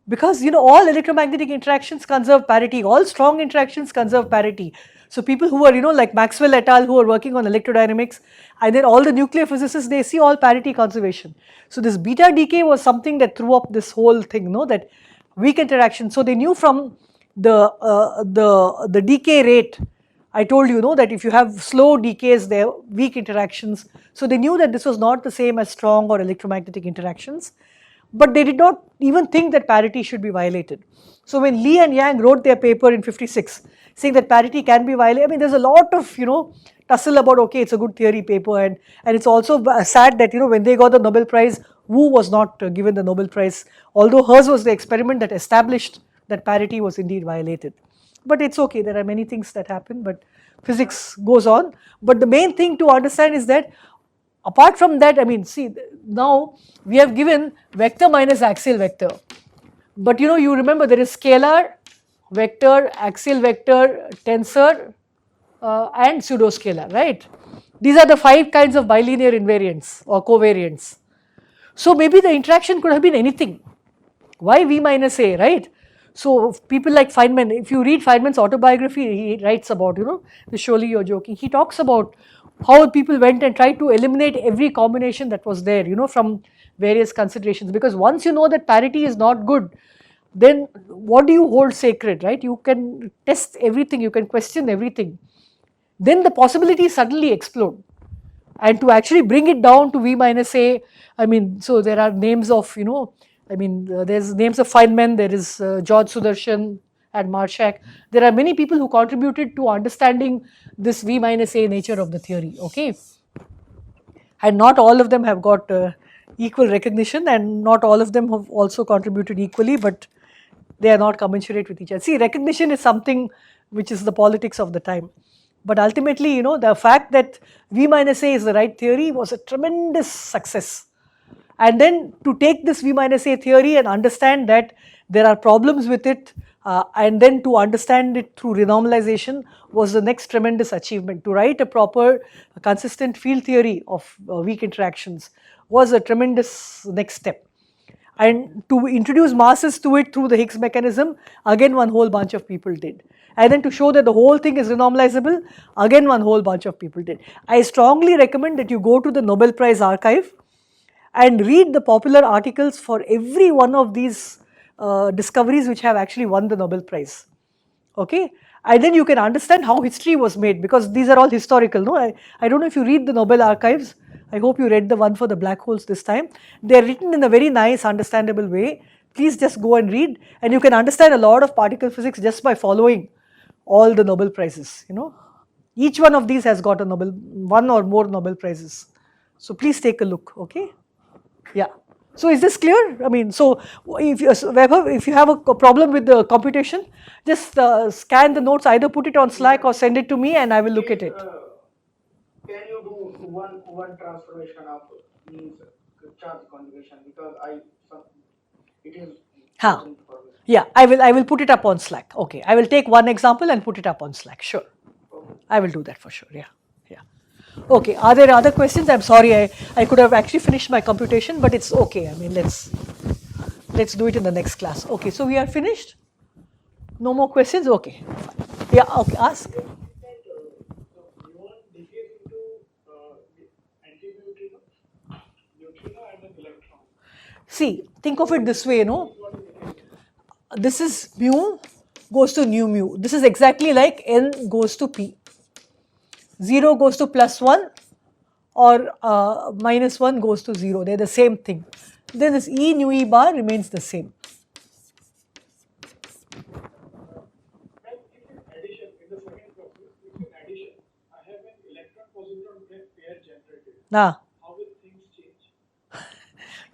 Because all electromagnetic interactions conserve parity, all strong interactions conserve parity. So people who are like Maxwell et al. Who are working on electrodynamics, and then all the nuclear physicists, they see all parity conservation. So this beta decay was something that threw up this whole thing, that weak interaction. So they knew from the decay rate. I told you, that if you have slow decays, there are weak interactions. So they knew that this was not the same as strong or electromagnetic interactions. But they did not even think that parity should be violated. So when Li and Yang wrote their paper in 56, saying that parity can be violated, I mean, there's a lot of, tussle about, okay, it's a good theory paper, and it's also sad that, when they got the Nobel Prize, Wu was not given the Nobel Prize, although hers was the experiment that established that parity was indeed violated. But it's okay, there are many things that happen, but physics goes on. But the main thing to understand is that apart from that, I mean, see, now we have given vector minus axial vector. But you remember there is scalar, vector, axial vector, tensor, and pseudoscalar, right? These are the 5 kinds of bilinear invariants or covariants. So maybe the interaction could have been anything. Why V minus A, right? So people like Feynman, if you read Feynman's autobiography, he writes about, surely you're joking. He talks about how people went and tried to eliminate every combination that was there, from various considerations. Because once you know that parity is not good, then what do you hold sacred, right? You can test everything, you can question everything. Then the possibilities suddenly explode. And to actually bring it down to V minus A, I mean, so there are names of, there's names of Feynman, there is George Sudarshan and Marshak. There are many people who contributed to understanding this V minus A nature of the theory, okay? And not all of them have got equal recognition, and not all of them have also contributed equally, but they are not commensurate with each other. See, recognition is something which is the politics of the time. But ultimately, the fact that V minus A is the right theory was a tremendous success. And then to take this V minus A theory and understand that there are problems with it, and then to understand it through renormalization was the next tremendous achievement. To write a proper, consistent field theory of weak interactions was a tremendous next step. And to introduce masses to it through the Higgs mechanism, again one whole bunch of people did. And then to show that the whole thing is renormalizable, again one whole bunch of people did. I strongly recommend that you go to the Nobel Prize archive and read the popular articles for every one of these discoveries which have actually won the Nobel Prize. Okay, and then you can understand how history was made, because these are all historical. No, I don't know if you read the Nobel archives. I hope you read the one for the black holes this time. They are written in a very nice, understandable way. Please just go and read, and you can understand a lot of particle physics just by following all the Nobel Prizes. Each one of these has got one or more Nobel Prizes. So please take a look. Okay, yeah. So is this clear? I mean, so if you, Vaibhav, if you have a problem with the computation, just scan the notes, either put it on Slack or send it to me and I will look at it. Can you do one transformation of means charge conjugation, because it is Huh. important for me. Yeah, I will put it up on Slack. Okay, I will take one example and put it up on Slack. Sure, I will do that for sure. Yeah, yeah. Okay, are there other questions? I'm sorry, I could have actually finished my computation, but it's okay. I mean, let's do it in the next class. Okay, so we are finished. No more questions. Okay, fine. Yeah. Okay, ask. So muon decays into antineutrino, neutrino and an electron. See, think of it this way, you know. This is mu goes to nu mu. This is exactly like n goes to p. 0 goes to plus 1 or minus 1 goes to 0. They're the same thing. Then this E nu E bar remains the same. And if in addition, in the second process, if in addition, I have an electron positron pair generated, Now, how will things change?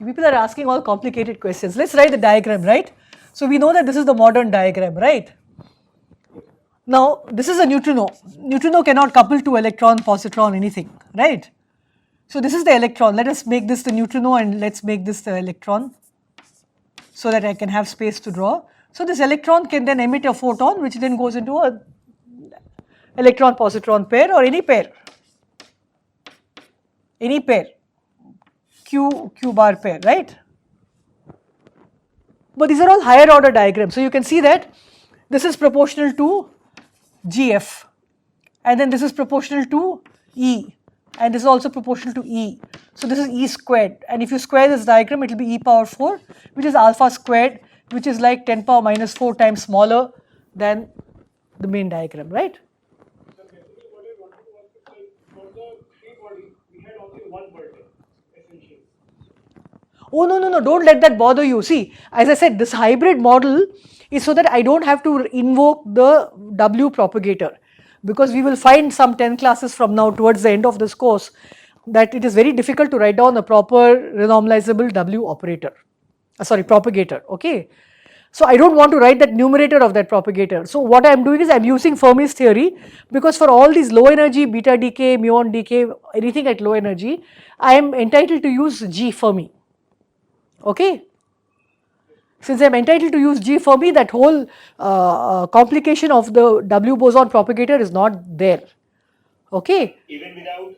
people are asking all complicated questions. Let's write the diagram, right? So we know that this is the modern diagram, right? Now, this is a neutrino. Neutrino cannot couple to electron, positron, anything, right? So this is the electron. Let us make this the neutrino and let's make this the electron so that I can have space to draw. So this electron can then emit a photon which then goes into a electron-positron pair or any pair, Q bar pair, right? But these are all higher order diagrams. So you can see that this is proportional to GF and then this is proportional to E and this is also proportional to E. So this is E squared, and if you square this diagram it will be E power 4, which is alpha squared, which is like 10 power minus 4 times smaller than the main diagram, right? So basically what I wanted to ask is like, for the three bodies, we had only one vertex, essentially. Oh no, don't let that bother you. See, as I said, this hybrid model is so that I don't have to invoke the W propagator, because we will find some 10 classes from now towards the end of this course that it is very difficult to write down a proper renormalizable W operator, propagator, okay. So I don't want to write that numerator of that propagator. So what I am doing is I am using Fermi's theory, because for all these low energy beta decay, muon decay, anything at low energy, I am entitled to use G Fermi. Okay. Since I am entitled to use G Fermi, that whole complication of the W boson propagator is not there. Okay. Even without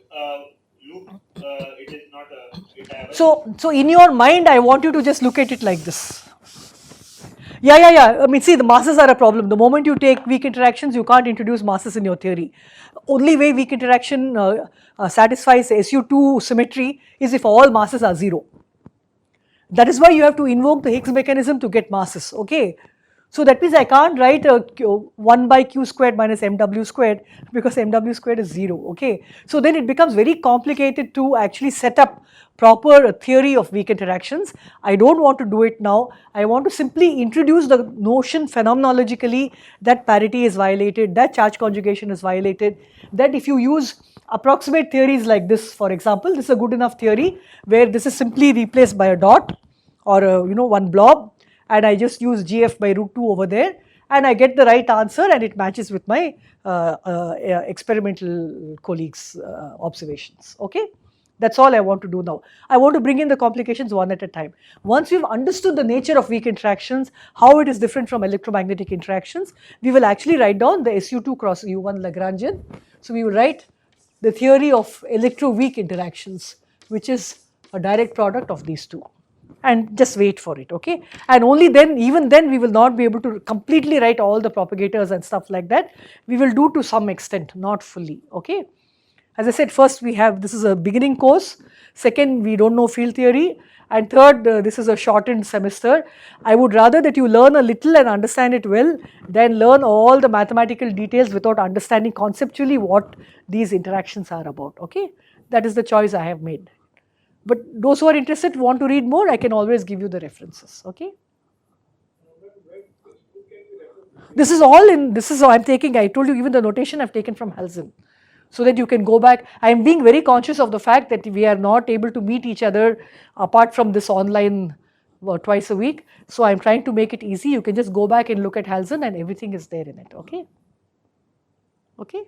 loop, it is not a diagonal. So in your mind, I want you to just look at it like this. Yeah. I mean, see, the masses are a problem. The moment you take weak interactions, you can't introduce masses in your theory. Only way weak interaction satisfies SU2 symmetry is if all masses are 0. That is why you have to invoke the Higgs mechanism to get masses, okay. So that means I can't write a 1 by q squared minus mw squared, because mw squared is 0, okay. So then it becomes very complicated to actually set up proper theory of weak interactions. I don't want to do it now. I want to simply introduce the notion phenomenologically that parity is violated, that charge conjugation is violated, that if you use approximate theories like this, for example, this is a good enough theory where this is simply replaced by a dot or one blob, and I just use GF by root 2 over there and I get the right answer and it matches with my experimental colleagues' observations, okay. That's all I want to do now. I want to bring in the complications one at a time. Once we've understood the nature of weak interactions, how it is different from electromagnetic interactions, we will actually write down the SU2 cross U1 Lagrangian. So we will write the theory of electroweak interactions, which is a direct product of these two, and just wait for it, okay. And only then, even then, we will not be able to completely write all the propagators and stuff like that. We will do to some extent, not fully, okay. As I said, first we have, this is a beginning course, second we don't know field theory, and third this is a shortened semester. I would rather that you learn a little and understand it well than learn all the mathematical details without understanding conceptually what these interactions are about, okay. That is the choice I have made. But those who are interested, want to read more, I can always give you the references, okay. This is all in, this is, I'm taking, I told you even the notation I've taken from Halzen. so that you can go back. I am being very conscious of the fact that we are not able to meet each other apart from this online twice a week. So I'm trying to make it easy. You can just go back and look at Halzen and everything is there in it. Okay? Okay?